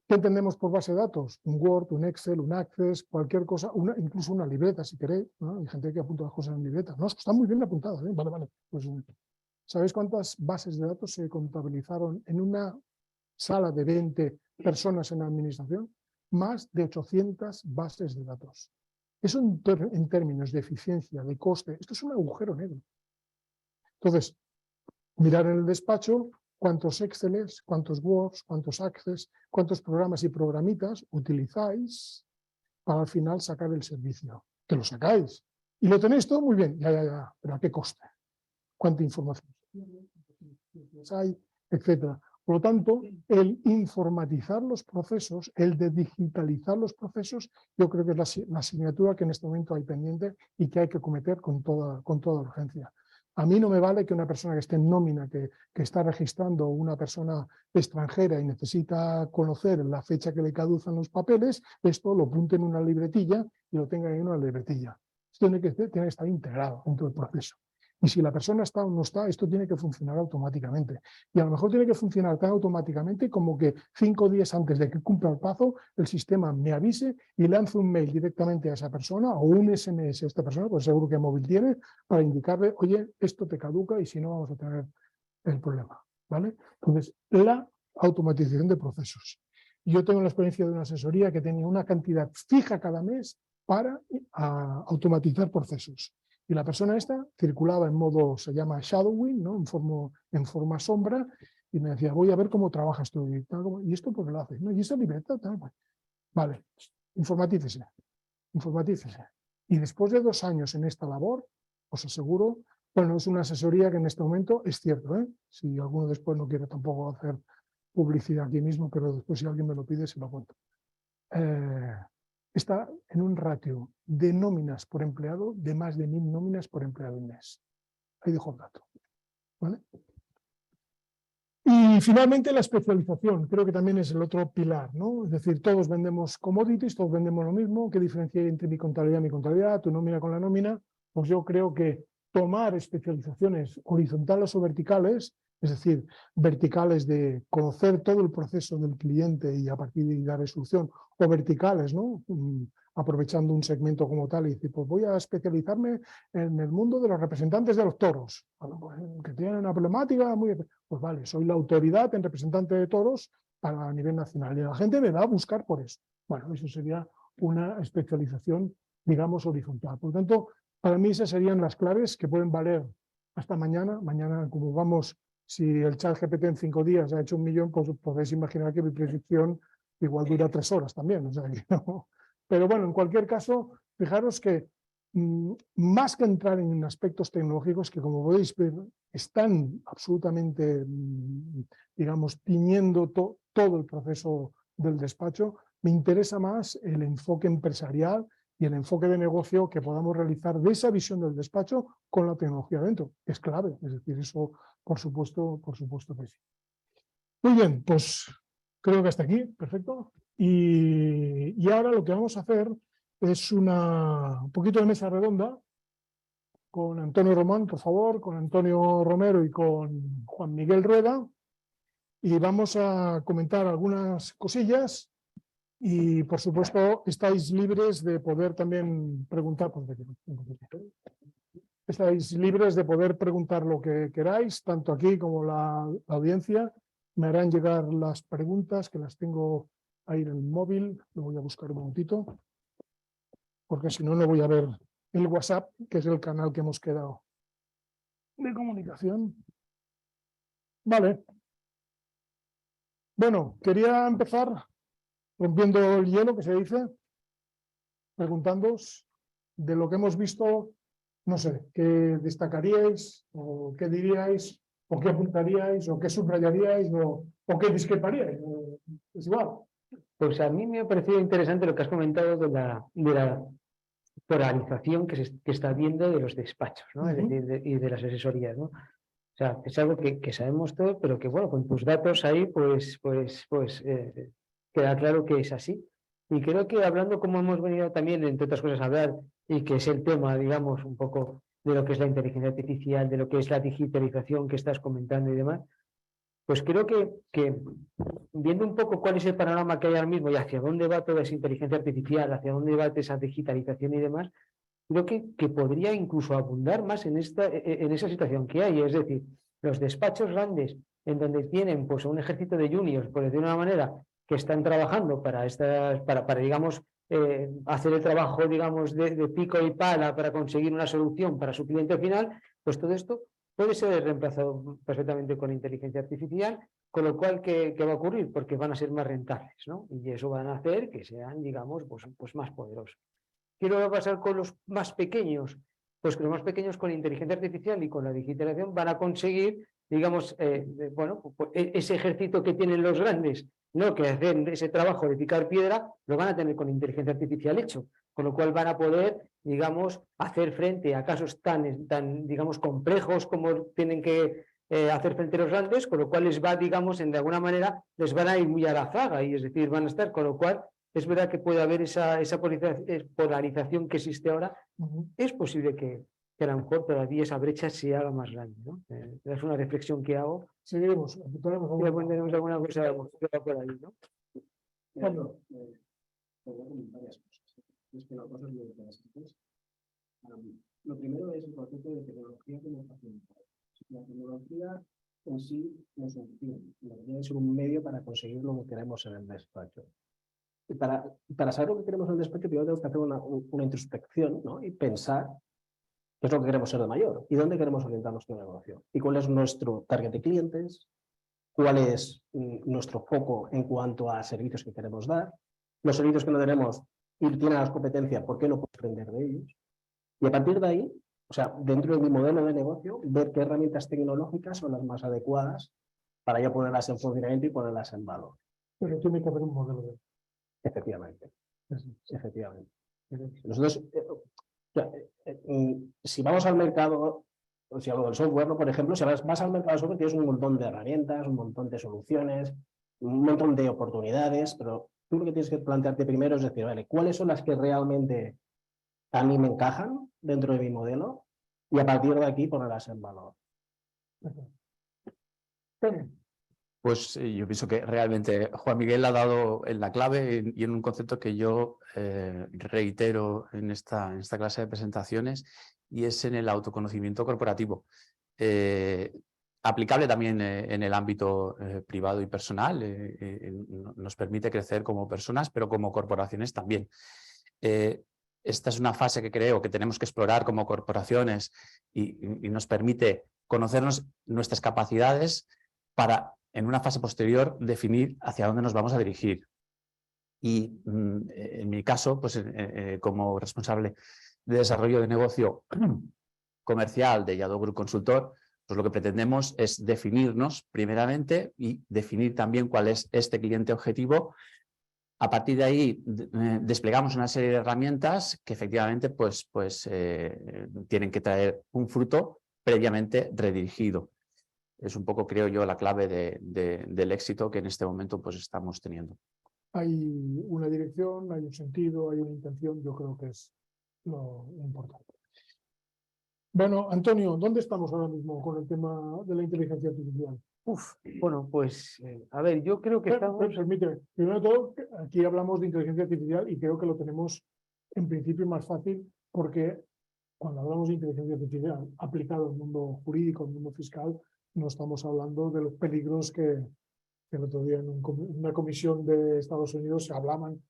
¿Qué entendemos por base de datos? Un Word, un Excel, un Access, cualquier cosa, incluso una libreta, si queréis, ¿no? Hay gente que apunta las cosas en libretas. No, están muy bien apuntadas, ¿eh? Vale, vale. Pues, ¿sabéis cuántas bases de datos se contabilizaron en una sala de 20 personas en la administración? Más de 800 bases de datos. Eso en términos de eficiencia, de coste, esto es un agujero negro. Entonces, mirar en el despacho cuántos Exceles, cuántos Words, cuántos Access, cuántos programas y programitas utilizáis para al final sacar el servicio. Que lo sacáis. Y lo tenéis todo muy bien, ya, pero ¿a qué coste? ¿Cuánta información hay? Etcétera. Por lo tanto, el informatizar los procesos, el de digitalizar los procesos, yo creo que es la asignatura que en este momento hay pendiente y que hay que cometer con toda urgencia. A mí no me vale que una persona que esté en nómina, que está registrando una persona extranjera y necesita conocer la fecha que le caducen los papeles, esto lo apunte en una libretilla y lo tenga en una libretilla. Esto tiene que estar integrado dentro del proceso. Y si la persona está o no está, esto tiene que funcionar automáticamente. Y a lo mejor tiene que funcionar tan automáticamente como que 5 días antes de que cumpla el plazo, el sistema me avise y lance un mail directamente a esa persona o un SMS a esta persona, pues seguro que móvil tiene, para indicarle, oye, esto te caduca y si no vamos a tener el problema. ¿Vale? Entonces, la automatización de procesos. Yo tengo la experiencia de una asesoría que tenía una cantidad fija cada mes para automatizar procesos. Y la persona esta circulaba en modo, se llama shadowing, ¿no? en forma sombra, y me decía, voy a ver cómo trabajas tú. ¿Y esto por qué lo haces? ¿No? ¿Y esa libreta? Vale, informatícese. Y después de 2 años en esta labor, os aseguro, bueno, es una asesoría que en este momento es cierto, ¿eh? Si alguno después no quiere tampoco hacer publicidad aquí mismo, pero después si alguien me lo pide, se lo cuento. Está en un ratio de nóminas por empleado de más de 1000 nóminas por empleado al mes. Ahí dejo el dato. ¿Vale? Y finalmente la especialización, creo que también es el otro pilar, ¿no? Es decir, todos vendemos commodities, todos vendemos lo mismo. ¿Qué diferencia hay entre mi contabilidad, tu nómina con la nómina? Pues yo creo que tomar especializaciones horizontales o verticales, es decir, verticales de conocer todo el proceso del cliente y a partir de ahí dar solución, o verticales, ¿no? Aprovechando un segmento como tal y decir, pues voy a especializarme en el mundo de los representantes de los toros, que tienen una problemática muy... Pues vale, soy la autoridad en representante de toros a nivel nacional y la gente me va a buscar por eso. Bueno, eso sería una especialización, digamos, horizontal. Por lo tanto, para mí esas serían las claves que pueden valer hasta mañana. Mañana, como vamos, si el ChatGPT en 5 días ha hecho 1 millón, pues podéis imaginar que mi predicción igual dura 3 horas también. O sea, que no. Pero bueno, en cualquier caso, fijaros que más que entrar en aspectos tecnológicos que, como podéis ver, están absolutamente, digamos, tiñendo todo el proceso del despacho, me interesa más el enfoque empresarial y el enfoque de negocio que podamos realizar de esa visión del despacho con la tecnología dentro. Es clave, es decir, eso por supuesto que sí. Muy bien, pues creo que hasta aquí, perfecto. Y ahora lo que vamos a hacer es un poquito de mesa redonda con Antonio Román, por favor, con Antonio Romero y con Juan Miguel Rueda, y vamos a comentar algunas cosillas y, por supuesto, estáis libres de poder también preguntar, estáis libres de poder preguntar lo que queráis, tanto aquí como la audiencia. Me harán llegar las preguntas, que las tengo ahí en el móvil, lo voy a buscar un momentito, porque si no, no voy a ver el WhatsApp, que es el canal que hemos quedado de comunicación. Vale. Bueno, quería empezar rompiendo el hielo, que se dice, preguntándoos de lo que hemos visto, no sé, qué destacaríais, o qué diríais, o qué apuntaríais, o qué subrayaríais, o qué discreparíais. Es igual. Pues a mí me ha parecido interesante lo que has comentado de la polarización que está habiendo de los despachos, ¿no? Es decir, y de las asesorías, ¿no? O sea, es algo que sabemos todo, pero que, bueno, con tus datos ahí, pues queda claro que es así. Y creo que hablando, como hemos venido también, entre otras cosas, a hablar, y que es el tema, digamos, un poco de lo que es la inteligencia artificial, de lo que es la digitalización que estás comentando y demás, pues creo que viendo un poco cuál es el panorama que hay ahora mismo y hacia dónde va toda esa inteligencia artificial, hacia dónde va esa digitalización y demás, creo que podría incluso abundar más en esa situación que hay. Es decir, los despachos grandes en donde tienen pues un ejército de juniors, por decirlo de una manera, que están trabajando para digamos, hacer el trabajo, digamos, de pico y pala para conseguir una solución para su cliente final, pues todo esto puede ser reemplazado perfectamente con inteligencia artificial, con lo cual, ¿qué va a ocurrir? Porque van a ser más rentables, ¿no? Y eso van a hacer que sean, digamos, pues más poderosos. ¿Qué va a pasar con los más pequeños? Pues que los más pequeños con inteligencia artificial y con la digitalización van a conseguir, digamos, bueno, pues ese ejército que tienen los grandes, ¿no? Que hacen ese trabajo de picar piedra, lo van a tener con inteligencia artificial hecho, con lo cual van a poder, digamos, hacer frente a casos tan digamos, complejos como tienen que hacer frente a los grandes, con lo cual les va, digamos, de alguna manera, les van a ir muy a la zaga, y es decir, van a estar, con lo cual es verdad que puede haber esa polarización que existe ahora. Es posible que a lo mejor todavía esa brecha se haga más grande, ¿no? Es una reflexión que hago. Seguiremos. Tenemos alguna cosa por ahí, ¿no? Bueno, varias cosas. Es que las cosas muy interesantes. Lo primero es el concepto de tecnología como facilitador. La tecnología en sí no es un fin, debería ser un medio para conseguir lo que queremos en el despacho. Y para saber lo que queremos en el despacho, primero tenemos que hacer una introspección, ¿no? Y pensar qué es lo que queremos ser de mayor y dónde queremos orientar nuestro negocio y cuál es nuestro target de clientes, cuál es nuestro foco en cuanto a servicios que queremos dar, los servicios que no tenemos y tienen las competencias, ¿por qué no puedo aprender de ellos? Y a partir de ahí, o sea, dentro de mi modelo de negocio, ver qué herramientas tecnológicas son las más adecuadas para yo ponerlas en funcionamiento y ponerlas en valor. Pero tiene que haber un modelo de... Efectivamente. Efectivamente. Nosotros, si vamos al mercado, si hablo del software, ¿no? Por ejemplo, si vas al mercado de software, tienes un montón de herramientas, un montón de soluciones, un montón de oportunidades, pero tú lo que tienes que plantearte primero es decir, vale, ¿cuáles son las que realmente a mí me encajan dentro de mi modelo? Y a partir de aquí ponerlas en valor. Pues yo pienso que realmente Juan Miguel ha dado en la clave y en un concepto que yo reitero en esta clase de presentaciones, y es en el autoconocimiento corporativo. Aplicable también en el ámbito privado y personal, nos permite crecer como personas, pero como corporaciones también. Esta es una fase que creo que tenemos que explorar como corporaciones y nos permite conocernos nuestras capacidades para, en una fase posterior, definir hacia dónde nos vamos a dirigir. Y en mi caso, pues como responsable de desarrollo de negocio comercial de Yadó Group Consultor, pues lo que pretendemos es definirnos primeramente y definir también cuál es este cliente objetivo. A partir de ahí desplegamos una serie de herramientas que efectivamente pues, tienen que traer un fruto previamente redirigido. Es un poco, creo yo, la clave del éxito que en este momento pues, estamos teniendo. Hay una dirección, hay un sentido, hay una intención, yo creo que es lo importante. Bueno, Antonio, ¿dónde estamos ahora mismo con el tema de la inteligencia artificial? Bueno, pues, a ver, yo creo que estamos... Permíteme, primero de todo, aquí hablamos de inteligencia artificial y creo que lo tenemos en principio más fácil porque cuando hablamos de inteligencia artificial aplicado al mundo jurídico, al mundo fiscal, no estamos hablando de los peligros que el otro día en una comisión de Estados Unidos se hablaban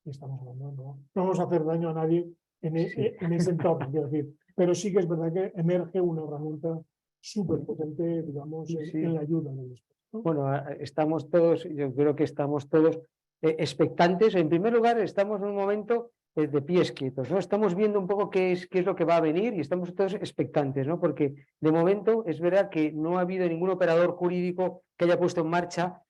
y estamos hablando, no vamos a hacer daño a nadie en ese entorno, quiero decir, pero sí que es verdad que emerge una herramienta súper potente, digamos, en la ayuda de los, ¿no? Bueno, estamos todos, yo creo que estamos todos expectantes. En primer lugar, estamos en un momento de pies quietos, ¿no? Estamos viendo un poco qué es lo que va a venir y estamos todos expectantes, ¿no? Porque de momento es verdad que no ha habido ningún operador jurídico que haya puesto en marcha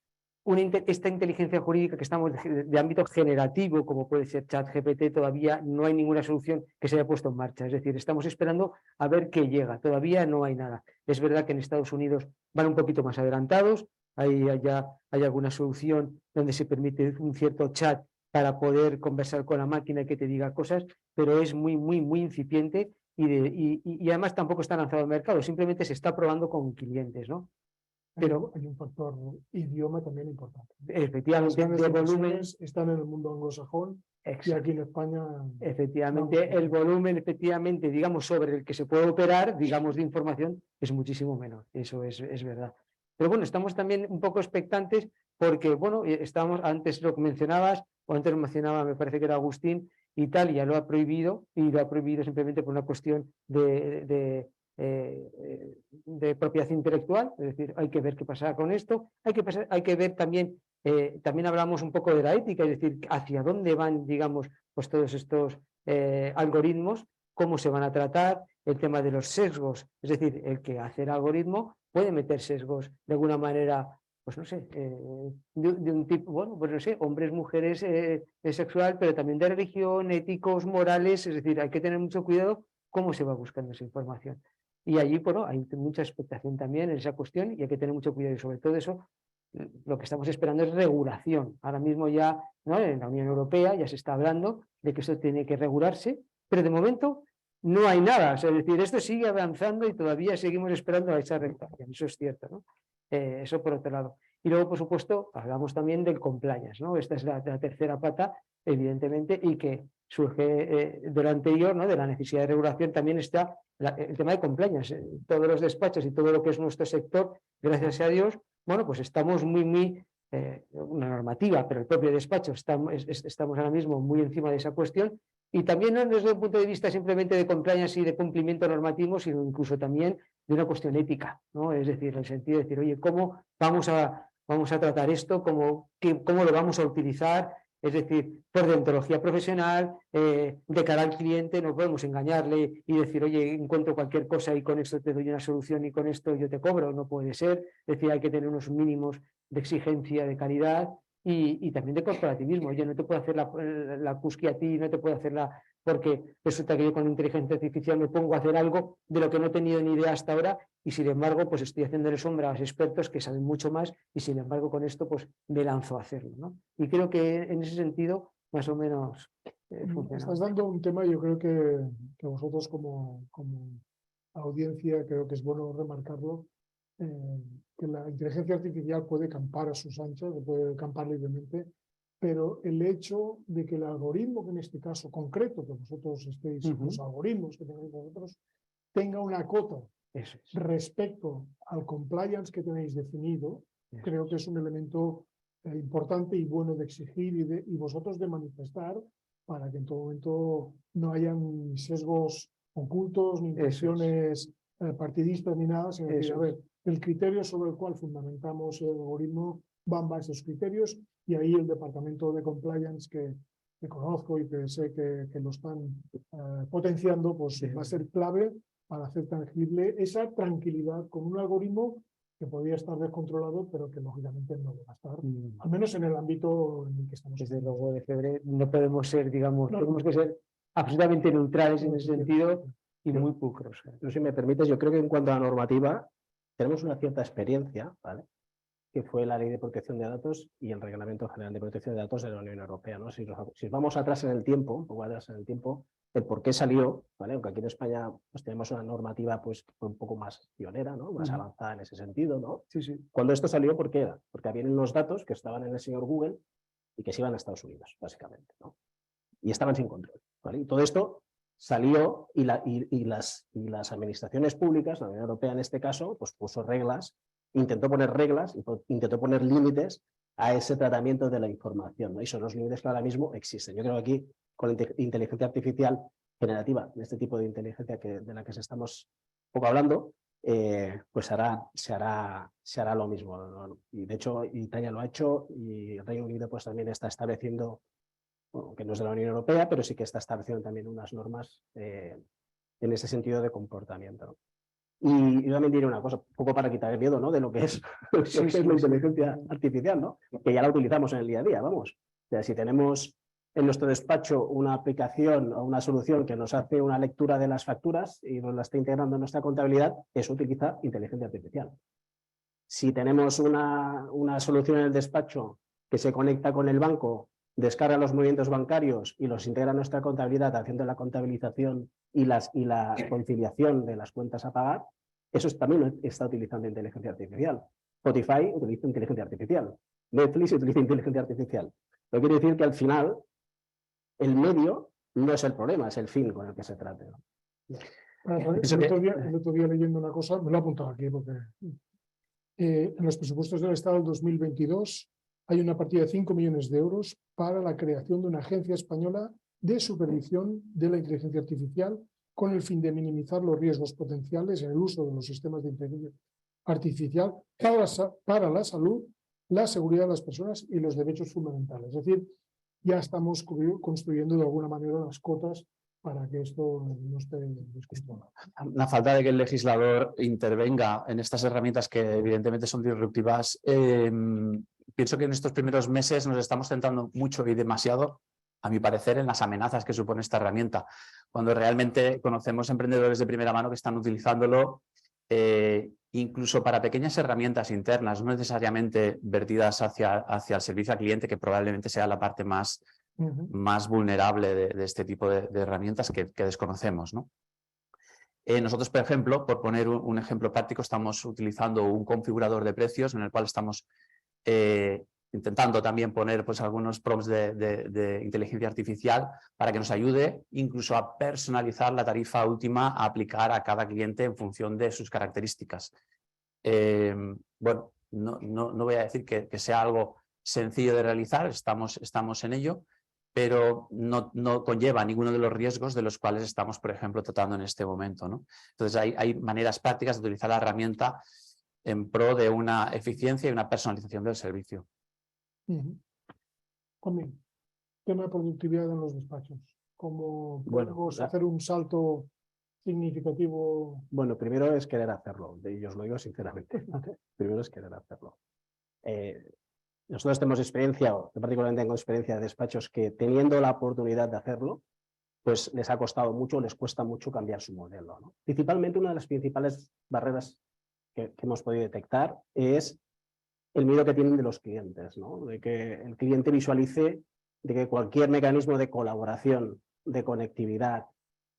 esta inteligencia jurídica que estamos de ámbito generativo, como puede ser ChatGPT. Todavía no hay ninguna solución que se haya puesto en marcha. Es decir, estamos esperando a ver qué llega. Todavía no hay nada. Es verdad que en Estados Unidos van un poquito más adelantados. Hay alguna solución donde se permite un cierto chat para poder conversar con la máquina y que te diga cosas, pero es muy incipiente y además tampoco está lanzado al mercado. Simplemente se está probando con clientes, ¿no? pero hay un factor idioma también importante. efectivamente Las de grandes volumen, inversiones están en el mundo anglosajón y exacto, aquí en España efectivamente vamos, el volumen, efectivamente, digamos, sobre el que se puede operar, digamos, de información, es muchísimo menor. Eso es verdad. Pero bueno, estamos también un poco expectantes porque, bueno, estábamos, antes lo que mencionabas, o antes lo mencionaba, me parece que era Agustín, Italia lo ha prohibido, y lo ha prohibido simplemente por una cuestión de propiedad intelectual, es decir, hay que ver qué pasa con esto, hay que ver también, también hablamos un poco de la ética, es decir, hacia dónde van, digamos, pues todos estos algoritmos, cómo se van a tratar, el tema de los sesgos, es decir, el que hace el algoritmo puede meter sesgos de alguna manera, pues no sé, de un tipo, bueno, pues no sé, hombres, mujeres, sexual, pero también de religión, éticos, morales, es decir, hay que tener mucho cuidado cómo se va buscando esa información. Y allí, bueno, hay mucha expectación también en esa cuestión y hay que tener mucho cuidado y sobre todo eso, lo que estamos esperando es regulación. Ahora mismo ya, ¿no?, en la Unión Europea ya se está hablando de que esto tiene que regularse, pero de momento no hay nada. O sea, es decir, esto sigue avanzando y todavía seguimos esperando a esa regulación. Eso es cierto, ¿no? Eso por otro lado. Y luego, por supuesto, hablamos también del compliance, ¿no? Esta es la tercera pata, evidentemente, y que surge de lo anterior, ¿no?, de la necesidad de regulación, también está el tema de compliance. Todos los despachos y todo lo que es nuestro sector, gracias a Dios, bueno, pues estamos muy, una normativa, pero el propio despacho estamos ahora mismo muy encima de esa cuestión, y también no desde un punto de vista simplemente de compliance y de cumplimiento normativo, sino incluso también de una cuestión ética, ¿no? Es decir, en el sentido de decir, oye, ¿cómo vamos a tratar esto? ¿Cómo lo vamos a utilizar? Es decir, por deontología profesional, de cara al cliente, no podemos engañarle y decir, oye, encuentro cualquier cosa y con esto te doy una solución y con esto yo te cobro. No puede ser. Es decir, hay que tener unos mínimos de exigencia, de calidad y también de corporativismo. Oye, no te puedo hacer la cusqui a ti, no te puedo hacerla porque resulta que yo con inteligencia artificial me pongo a hacer algo de lo que no he tenido ni idea hasta ahora y sin embargo pues estoy haciéndole sombra a los expertos que saben mucho más y sin embargo con esto pues me lanzo a hacerlo, ¿no? Y creo que en ese sentido más o menos funciona. Estás dando un tema, yo creo que vosotros como audiencia creo que es bueno remarcarlo, que la inteligencia artificial puede campar a sus anchas, puede campar libremente, pero el hecho de que el algoritmo, que en este caso concreto, que vosotros estéis, los algoritmos que tenéis vosotros, tenga una cota respecto al compliance que tenéis definido, creo que es un elemento importante y bueno de exigir y vosotros de manifestar para que en todo momento no hayan sesgos ocultos, ni intenciones partidistas, ni nada, sino decir, a ver, el criterio sobre el cual fundamentamos el algoritmo van a esos criterios y ahí el departamento de compliance que conozco y que sé que lo están potenciando, pues va a ser clave para hacer tangible esa tranquilidad con un algoritmo que podría estar descontrolado, pero que lógicamente no va a estar, al menos en el ámbito en el que estamos. Desde luego, de febrero no podemos ser, digamos, tenemos que ser absolutamente neutrales en ese sentido y muy pulcros. No, si me permites, yo creo que en cuanto a la normativa tenemos una cierta experiencia, ¿vale?, que fue la Ley de Protección de Datos y el Reglamento General de Protección de Datos de la Unión Europea, ¿no? Si vamos atrás en el tiempo, un poco atrás en el tiempo, el por qué salió, ¿vale?, aunque aquí en España pues tenemos una normativa pues un poco más pionera, ¿no?, más avanzada en ese sentido, ¿no? Cuando esto salió, ¿por qué era? Porque habían unos datos que estaban en el señor Google y que se iban a Estados Unidos, básicamente, ¿no? Y estaban sin control, ¿vale? Y todo esto salió y las administraciones públicas, la Unión Europea en este caso, pues puso reglas, intentó poner reglas, intentó poner límites a ese tratamiento de la información, ¿no? Y son los límites que ahora mismo existen. Yo creo que aquí, con la inteligencia artificial generativa, este tipo de inteligencia de la que estamos un poco hablando, pues se hará lo mismo, ¿no? Y de hecho Italia lo ha hecho y el Reino Unido pues también está estableciendo, bueno, que no es de la Unión Europea, pero sí que está estableciendo también unas normas en ese sentido de comportamiento, ¿no? Y yo también diré una cosa, un poco para quitar el miedo, ¿no?, de lo que es, la inteligencia artificial, ¿no?, que ya la utilizamos en el día a día, vamos. O sea, si tenemos en nuestro despacho una aplicación o una solución que nos hace una lectura de las facturas y nos la está integrando en nuestra contabilidad, eso utiliza inteligencia artificial. Si tenemos una solución en el despacho que se conecta con el banco, descarga los movimientos bancarios y los integra en nuestra contabilidad haciendo la contabilización y la conciliación de las cuentas a pagar, eso también está utilizando inteligencia artificial. Spotify utiliza inteligencia artificial, Netflix utiliza inteligencia artificial. Lo que quiere decir que al final el medio no es el problema, es el fin con el que se trate, ¿no? El otro día leyendo una cosa, me lo he apuntado aquí porque en los presupuestos del Estado del 2022 hay una partida de 5 millones de euros para la creación de una agencia española de supervisión de la inteligencia artificial con el fin de minimizar los riesgos potenciales en el uso de los sistemas de inteligencia artificial para la salud, la seguridad de las personas y los derechos fundamentales. Es decir, ya estamos construyendo de alguna manera las cotas para que esto no esté descontrolado. La falta de que el legislador intervenga en estas herramientas que evidentemente son disruptivas, pienso que en estos primeros meses nos estamos centrando mucho y demasiado, a mi parecer, en las amenazas que supone esta herramienta, cuando realmente conocemos emprendedores de primera mano que están utilizándolo incluso para pequeñas herramientas internas, no necesariamente vertidas hacia el servicio al cliente, que probablemente sea la parte más vulnerable de este tipo de herramientas que desconocemos, ¿no? Nosotros, por ejemplo, por poner un ejemplo práctico, estamos utilizando un configurador de precios en el cual estamos intentando también poner pues, algunos prompts de inteligencia artificial para que nos ayude incluso a personalizar la tarifa última a aplicar a cada cliente en función de sus características. Bueno, no voy a decir que sea algo sencillo de realizar, estamos en ello, pero no conlleva ninguno de los riesgos de los cuales estamos, por ejemplo, tratando en este momento, ¿no? Entonces hay maneras prácticas de utilizar la herramienta en pro de una eficiencia y una personalización del servicio. También, tema de productividad en los despachos. ¿Cómo podemos hacer un salto significativo? Bueno, primero es querer hacerlo, y os lo digo sinceramente. Primero es querer hacerlo. Nosotros tenemos experiencia, yo particularmente tengo experiencia de despachos que teniendo la oportunidad de hacerlo, pues les ha costado mucho, les cuesta mucho cambiar su modelo, ¿no? Principalmente una de las principales barreras que hemos podido detectar es el miedo que tienen de los clientes, ¿no? De que el cliente visualice de que cualquier mecanismo de colaboración, de conectividad,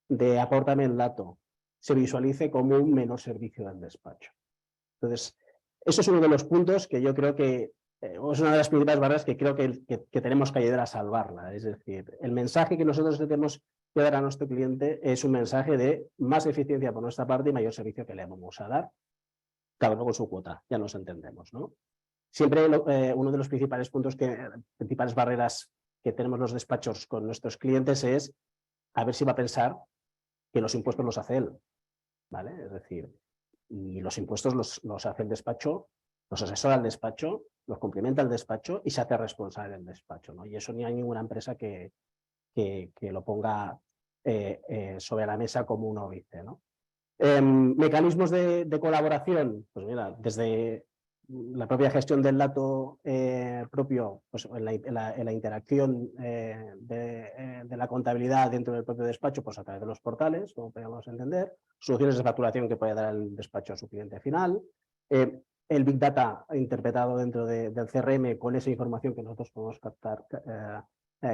de apórtame el dato, se visualice como un menor servicio del despacho. Entonces, eso es uno de los puntos que yo creo que es una de las principales barreras que creo que tenemos que ayudar a salvarla. Es decir, el mensaje que nosotros tenemos que dar a nuestro cliente es un mensaje de más eficiencia por nuestra parte y mayor servicio que le vamos a dar, cada uno con su cuota, ya nos entendemos, ¿no? Siempre uno de los principales principales barreras que tenemos los despachos con nuestros clientes es a ver si va a pensar que los impuestos los hace él, ¿vale? Es decir, y los impuestos los hace el despacho, los asesora el despacho, los complementa el despacho y se hace responsable del despacho, ¿no? Y eso ni hay ninguna empresa que lo ponga sobre la mesa como un óbice, ¿no? Mecanismos de colaboración, pues mira, desde la propia gestión del dato propio, pues en la interacción de la contabilidad dentro del propio despacho, pues a través de los portales, como podemos entender, soluciones de facturación que puede dar el despacho a su cliente final, el Big Data interpretado dentro del CRM con esa información que nosotros podemos captar,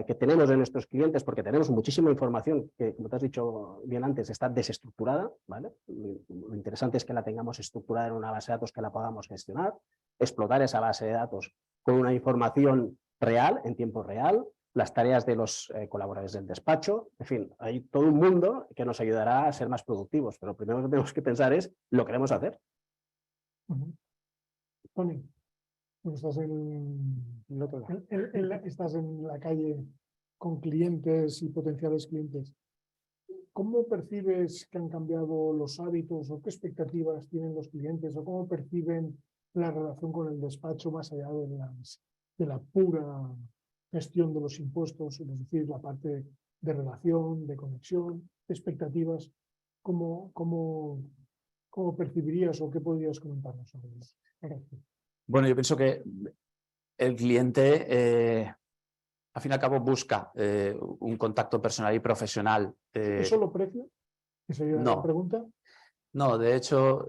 que tenemos de nuestros clientes, porque tenemos muchísima información que, como te has dicho bien antes, está desestructurada, ¿vale? Lo interesante es que la tengamos estructurada en una base de datos que la podamos gestionar, explotar esa base de datos con una información real, en tiempo real, las tareas de los colaboradores del despacho, en fin, hay todo un mundo que nos ayudará a ser más productivos, pero lo primero que tenemos que pensar es, ¿lo queremos hacer? Tony, estás estás en la calle con clientes y potenciales clientes. ¿Cómo percibes que han cambiado los hábitos o qué expectativas tienen los clientes o cómo perciben la relación con el despacho más allá de la pura gestión de los impuestos, es decir, la parte de relación, de conexión, de expectativas? ¿Cómo percibirías o qué podrías comentarnos sobre eso? Gracias. Bueno, yo pienso que el cliente, al fin y al cabo, busca un contacto personal y profesional. ¿Es solo precio? ¿Esa sería la pregunta? No, de hecho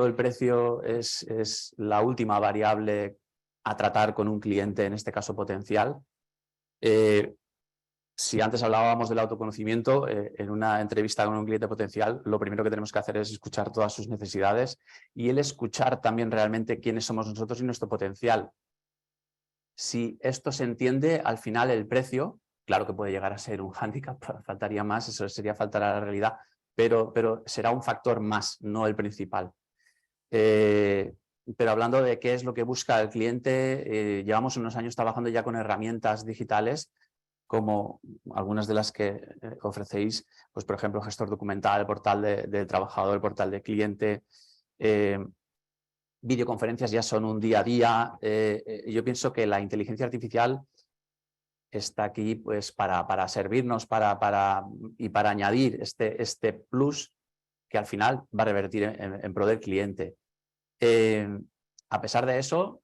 el precio es la última variable a tratar con un cliente, en este caso potencial. Si antes hablábamos del autoconocimiento, en una entrevista con un cliente potencial, lo primero que tenemos que hacer es escuchar todas sus necesidades y el escuchar también realmente quiénes somos nosotros y nuestro potencial. Si esto se entiende, al final el precio, claro que puede llegar a ser un hándicap, faltaría más, eso sería faltar a la realidad, pero será un factor más, no el principal. Pero hablando de qué es lo que busca el cliente, llevamos unos años trabajando ya con herramientas digitales, como algunas de las que ofrecéis, pues por ejemplo, gestor documental, el portal del trabajador, el portal de cliente, videoconferencias ya son un día a día. Yo pienso que la inteligencia artificial está aquí pues para servirnos y para añadir este plus que al final va a revertir en pro del cliente. A pesar de eso,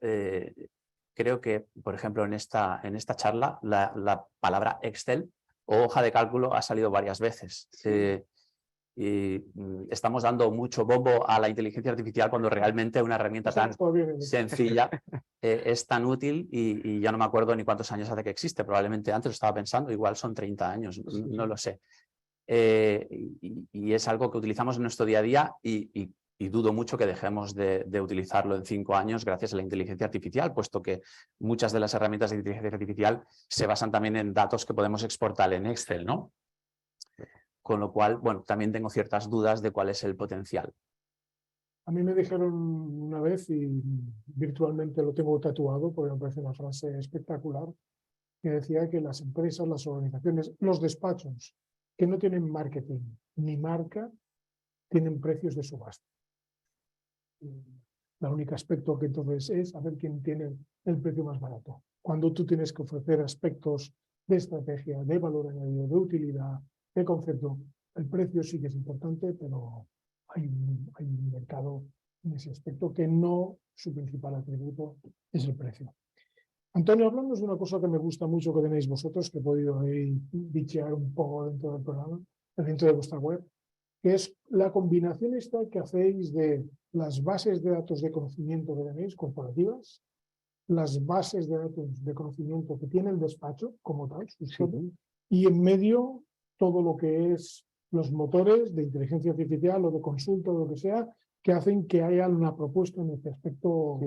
creo que, por ejemplo, en esta charla, la palabra Excel o hoja de cálculo ha salido varias veces. Y estamos dando mucho bombo a la inteligencia artificial cuando realmente una herramienta tan sencilla es tan útil y ya no me acuerdo ni cuántos años hace que existe. Probablemente antes lo estaba pensando, igual son 30 años, no lo sé. Y es algo que utilizamos en nuestro día a día y dudo mucho que dejemos de utilizarlo en 5 años gracias a la inteligencia artificial, puesto que muchas de las herramientas de inteligencia artificial se basan también en datos que podemos exportar en Excel, ¿no? Con lo cual, bueno, también tengo ciertas dudas de cuál es el potencial. A mí me dijeron una vez, y virtualmente lo tengo tatuado, porque me parece una frase espectacular, que decía que las empresas, las organizaciones, los despachos que no tienen marketing ni marca, tienen precios de subasta. El único aspecto que entonces es a ver quién tiene el precio más barato. Cuando tú tienes que ofrecer aspectos de estrategia, de valor añadido, de utilidad, de concepto, el precio sí que es importante, pero hay un mercado en ese aspecto que no su principal atributo es el precio. Antonio, hablamos de una cosa que me gusta mucho que tenéis vosotros, que he podido ahí bichear un poco dentro del programa, dentro de vuestra web, que es la combinación esta que hacéis de las bases de datos de conocimiento que tenéis corporativas, las bases de datos de conocimiento que tiene el despacho como tal, y en medio todo lo que es los motores de inteligencia artificial o de consulta o lo que sea, que hacen que haya una propuesta en este aspecto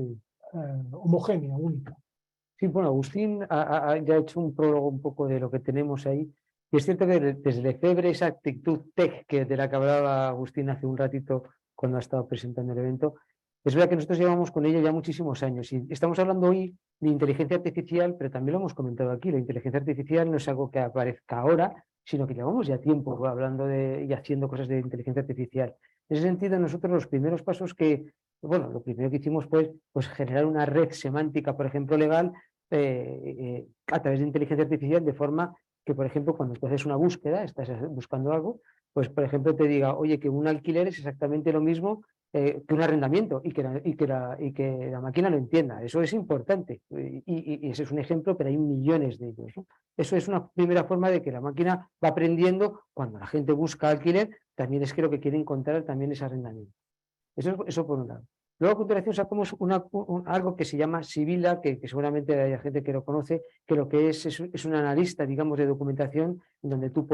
homogénea, única. Sí, bueno, Agustín ya ha hecho un prólogo un poco de lo que tenemos ahí. Y es cierto que desde Lefebvre, esa actitud tech de la que hablaba Agustín hace un ratito cuando ha estado presentando el evento, es verdad que nosotros llevamos con ella ya muchísimos años y estamos hablando hoy de inteligencia artificial, pero también lo hemos comentado aquí, la inteligencia artificial no es algo que aparezca ahora, sino que llevamos ya tiempo hablando y haciendo cosas de inteligencia artificial. En ese sentido, nosotros los primeros pasos bueno, lo primero que hicimos fue pues generar una red semántica, por ejemplo, legal, a través de inteligencia artificial, de forma que, por ejemplo, cuando tú haces una búsqueda, estás buscando algo, pues, por ejemplo, te diga, oye, que un alquiler es exactamente lo mismo que un arrendamiento y que la máquina lo entienda. Eso es importante y ese es un ejemplo, pero hay millones de ellos, ¿no? Eso es una primera forma de que la máquina va aprendiendo. Cuando la gente busca alquiler, también es que lo que quiere encontrar también es arrendamiento. Eso por un lado. Luego a continuación sacamos algo que se llama Sibila, que seguramente hay gente que lo conoce, que lo que es un analista, digamos, de documentación, donde tú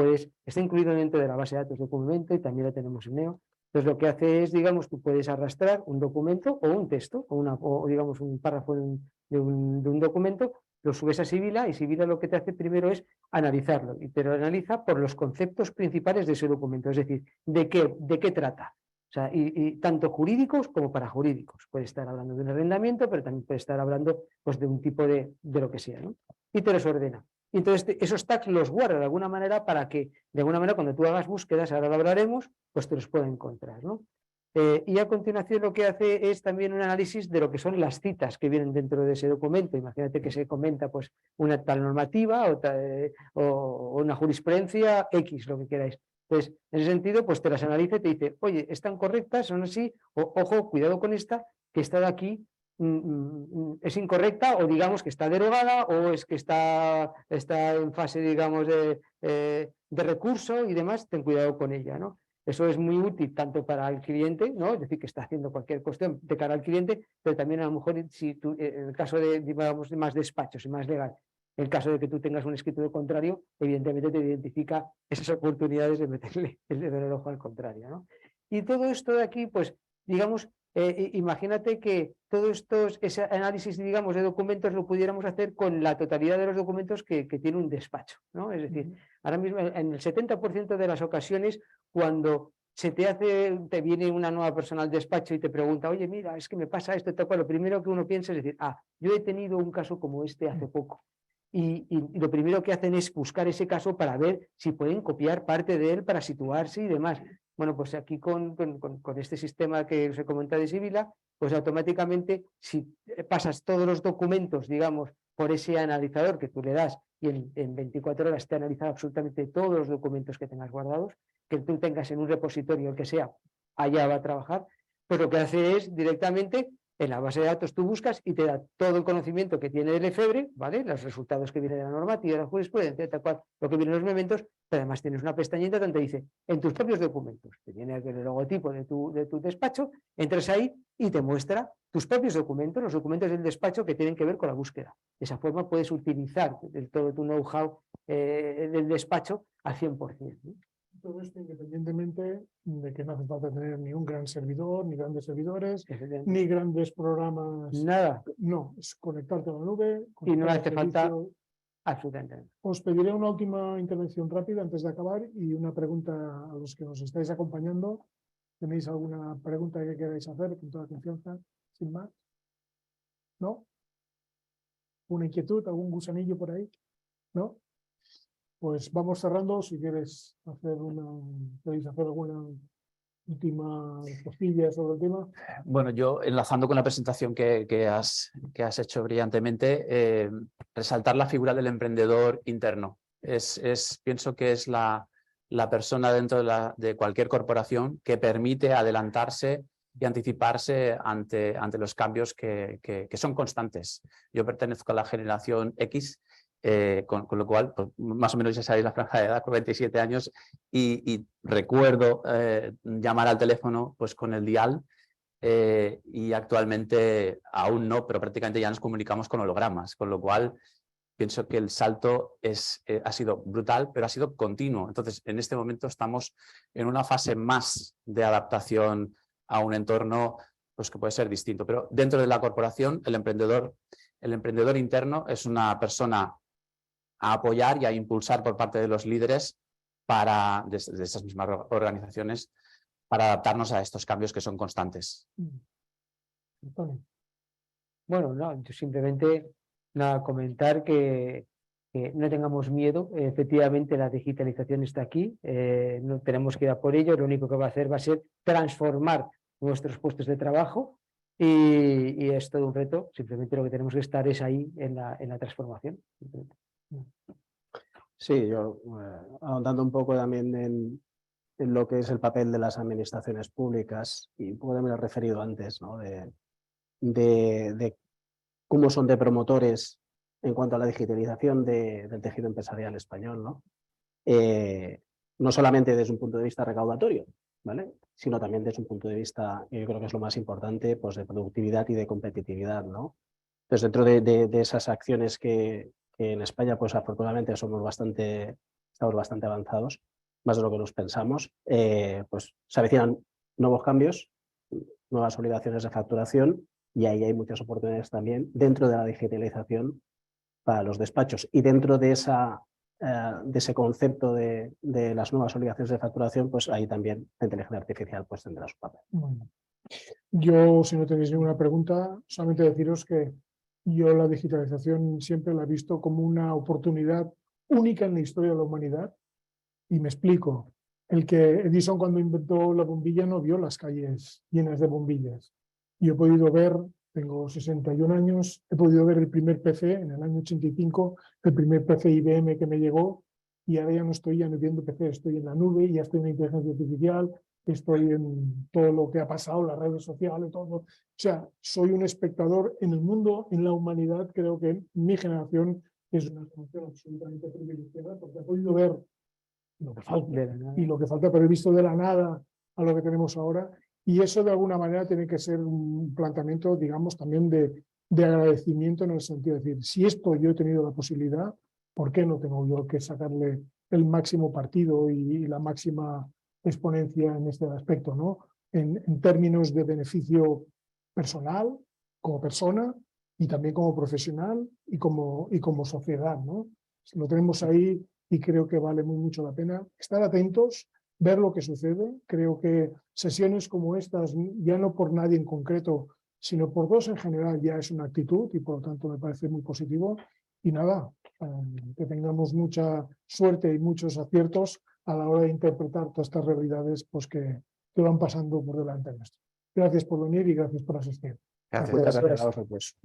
está incluido dentro de la base de datos de documento y también lo tenemos en Neo. Entonces lo que hace es, digamos, tú puedes arrastrar un documento o un texto, o digamos un párrafo de un documento, lo subes a Sibila y Sibila lo que te hace primero es analizarlo, y te lo analiza por los conceptos principales de ese documento, es decir, de qué trata. O sea, y tanto jurídicos como parajurídicos. Puede estar hablando de un arrendamiento, pero también puede estar hablando pues, de un tipo de lo que sea, ¿no? Y te los ordena. Y entonces esos tags los guarda de alguna manera para que, de alguna manera, cuando tú hagas búsquedas, ahora lo hablaremos, pues te los pueda encontrar, ¿no? Y a continuación lo que hace es también un análisis de lo que son las citas que vienen dentro de ese documento. Imagínate que se comenta pues, una tal normativa o una jurisprudencia X, lo que queráis. Pues en ese sentido, pues te las analiza y te dice, oye, están correctas, son así, o ojo, cuidado con esta, que está de aquí, es incorrecta, o digamos que está derogada, o es que está en fase, digamos, de recurso y demás, ten cuidado con ella, ¿no? Eso es muy útil tanto para el cliente, ¿no? Es decir, que está haciendo cualquier cuestión de cara al cliente, pero también a lo mejor si tú, en el caso de, digamos, más despachos y más legal, En caso de que tú tengas un escrito contrario, evidentemente te identifica esas oportunidades de meterle el dedo en el ojo al contrario, ¿no? Y todo esto de aquí, pues, digamos, imagínate que ese análisis, digamos, de documentos lo pudiéramos hacer con la totalidad de los documentos que tiene un despacho, ¿no? Es decir, ahora mismo en el 70% de las ocasiones, cuando te viene una nueva persona al despacho y te pregunta, oye, mira, es que me pasa esto, tal cual, lo primero que uno piensa es decir, yo he tenido un caso como este hace poco. Y lo primero que hacen es buscar ese caso para ver si pueden copiar parte de él para situarse y demás. Bueno, pues aquí con este sistema que os he comentado de Sibila, pues automáticamente si pasas todos los documentos, digamos, por ese analizador que tú le das y en 24 horas te analiza absolutamente todos los documentos que tengas guardados, que tú tengas en un repositorio, el que sea, allá va a trabajar, pues lo que hace es directamente en la base de datos tú buscas y te da todo el conocimiento que tiene el EFEBRE, ¿vale? Los resultados que vienen de la normativa, de la jurisprudencia, tal cual, lo que viene en los mementos, pero además tienes una pestañita donde dice, en tus propios documentos, te viene el logotipo de tu despacho, entras ahí y te muestra tus propios documentos, los documentos del despacho que tienen que ver con la búsqueda. De esa forma puedes utilizar todo tu know-how del despacho al 100%, ¿no? Todo esto independientemente de que no hace falta tener ni un gran servidor, ni grandes servidores, ni grandes programas. Nada. No, es conectarte a la nube. Y no hace falta absolutamente. Os pediré una última intervención rápida antes de acabar y una pregunta a los que nos estáis acompañando. ¿Tenéis alguna pregunta que queráis hacer con toda confianza? Sin más. ¿No? ¿Una inquietud? ¿Algún gusanillo por ahí? ¿No? Pues vamos cerrando. Si queréis hacer alguna última costilla sobre el tema. Bueno, yo enlazando con la presentación que has hecho brillantemente, resaltar la figura del emprendedor interno. Pienso que es la persona dentro de cualquier corporación que permite adelantarse y anticiparse ante los cambios que son constantes. Yo pertenezco a la generación X, con lo cual, pues, más o menos ya sabéis la franja de edad, con 27 años, y recuerdo llamar al teléfono pues, con el dial, y actualmente aún no, pero prácticamente ya nos comunicamos con hologramas, con lo cual pienso que el salto ha sido brutal, pero ha sido continuo. Entonces, en este momento estamos en una fase más de adaptación a un entorno pues, que puede ser distinto. Pero dentro de la corporación, el emprendedor interno es una persona a apoyar y a impulsar por parte de los líderes de esas mismas organizaciones para adaptarnos a estos cambios que son constantes. Bueno, no, yo simplemente comentar que no tengamos miedo. Efectivamente, la digitalización está aquí, no tenemos que ir a por ello. Lo único que va a ser transformar nuestros puestos de trabajo y es todo un reto. Simplemente lo que tenemos que estar es ahí en la transformación. Sí, yo ahondando un poco también en lo que es el papel de las administraciones públicas, y un poco también lo he referido antes, ¿no? de cómo son de promotores en cuanto a la digitalización del tejido empresarial español, ¿no? No solamente desde un punto de vista recaudatorio, ¿vale? Sino también desde un punto de vista, yo creo que es lo más importante, pues de productividad y de competitividad, ¿no? Entonces, dentro de esas acciones que en España, pues afortunadamente estamos bastante avanzados, más de lo que nos pensamos, pues se avecinan nuevos cambios, nuevas obligaciones de facturación, y ahí hay muchas oportunidades también dentro de la digitalización para los despachos. Y dentro de ese concepto de las nuevas obligaciones de facturación, pues ahí también la inteligencia artificial pues tendrá su papel. Bueno. Yo, si no tenéis ninguna pregunta, solamente deciros que yo la digitalización siempre la he visto como una oportunidad única en la historia de la humanidad. Y me explico. El que Edison, cuando inventó la bombilla, no vio las calles llenas de bombillas. Yo he podido ver, tengo 61 años, he podido ver el primer PC en el año 85, el primer PC IBM que me llegó, y ahora ya no estoy viendo PC, estoy en la nube, ya estoy en inteligencia artificial, estoy en todo lo que ha pasado, las redes sociales, todo. O sea, soy un espectador en el mundo, en la humanidad. Creo que mi generación es una generación absolutamente privilegiada porque he podido ver lo que falta y lo que falta, pero he visto de la nada a lo que tenemos ahora, y eso de alguna manera tiene que ser un planteamiento, digamos, también de de agradecimiento en el sentido de decir, si esto yo he tenido la posibilidad, ¿por qué no tengo yo que sacarle el máximo partido y la máxima exponencia en este aspecto, ¿no? En términos de beneficio personal, como persona, y también como profesional y como sociedad, ¿no? Lo tenemos ahí y creo que vale mucho la pena estar atentos, ver lo que sucede. Creo que sesiones como estas, ya no por nadie en concreto, sino por todos en general, ya es una actitud y por lo tanto me parece muy positivo. Y nada, que tengamos mucha suerte y muchos aciertos a la hora de interpretar todas estas realidades pues, que van pasando por delante nuestro. Gracias por venir y gracias por asistir. Gracias. Gracias. A vosotros.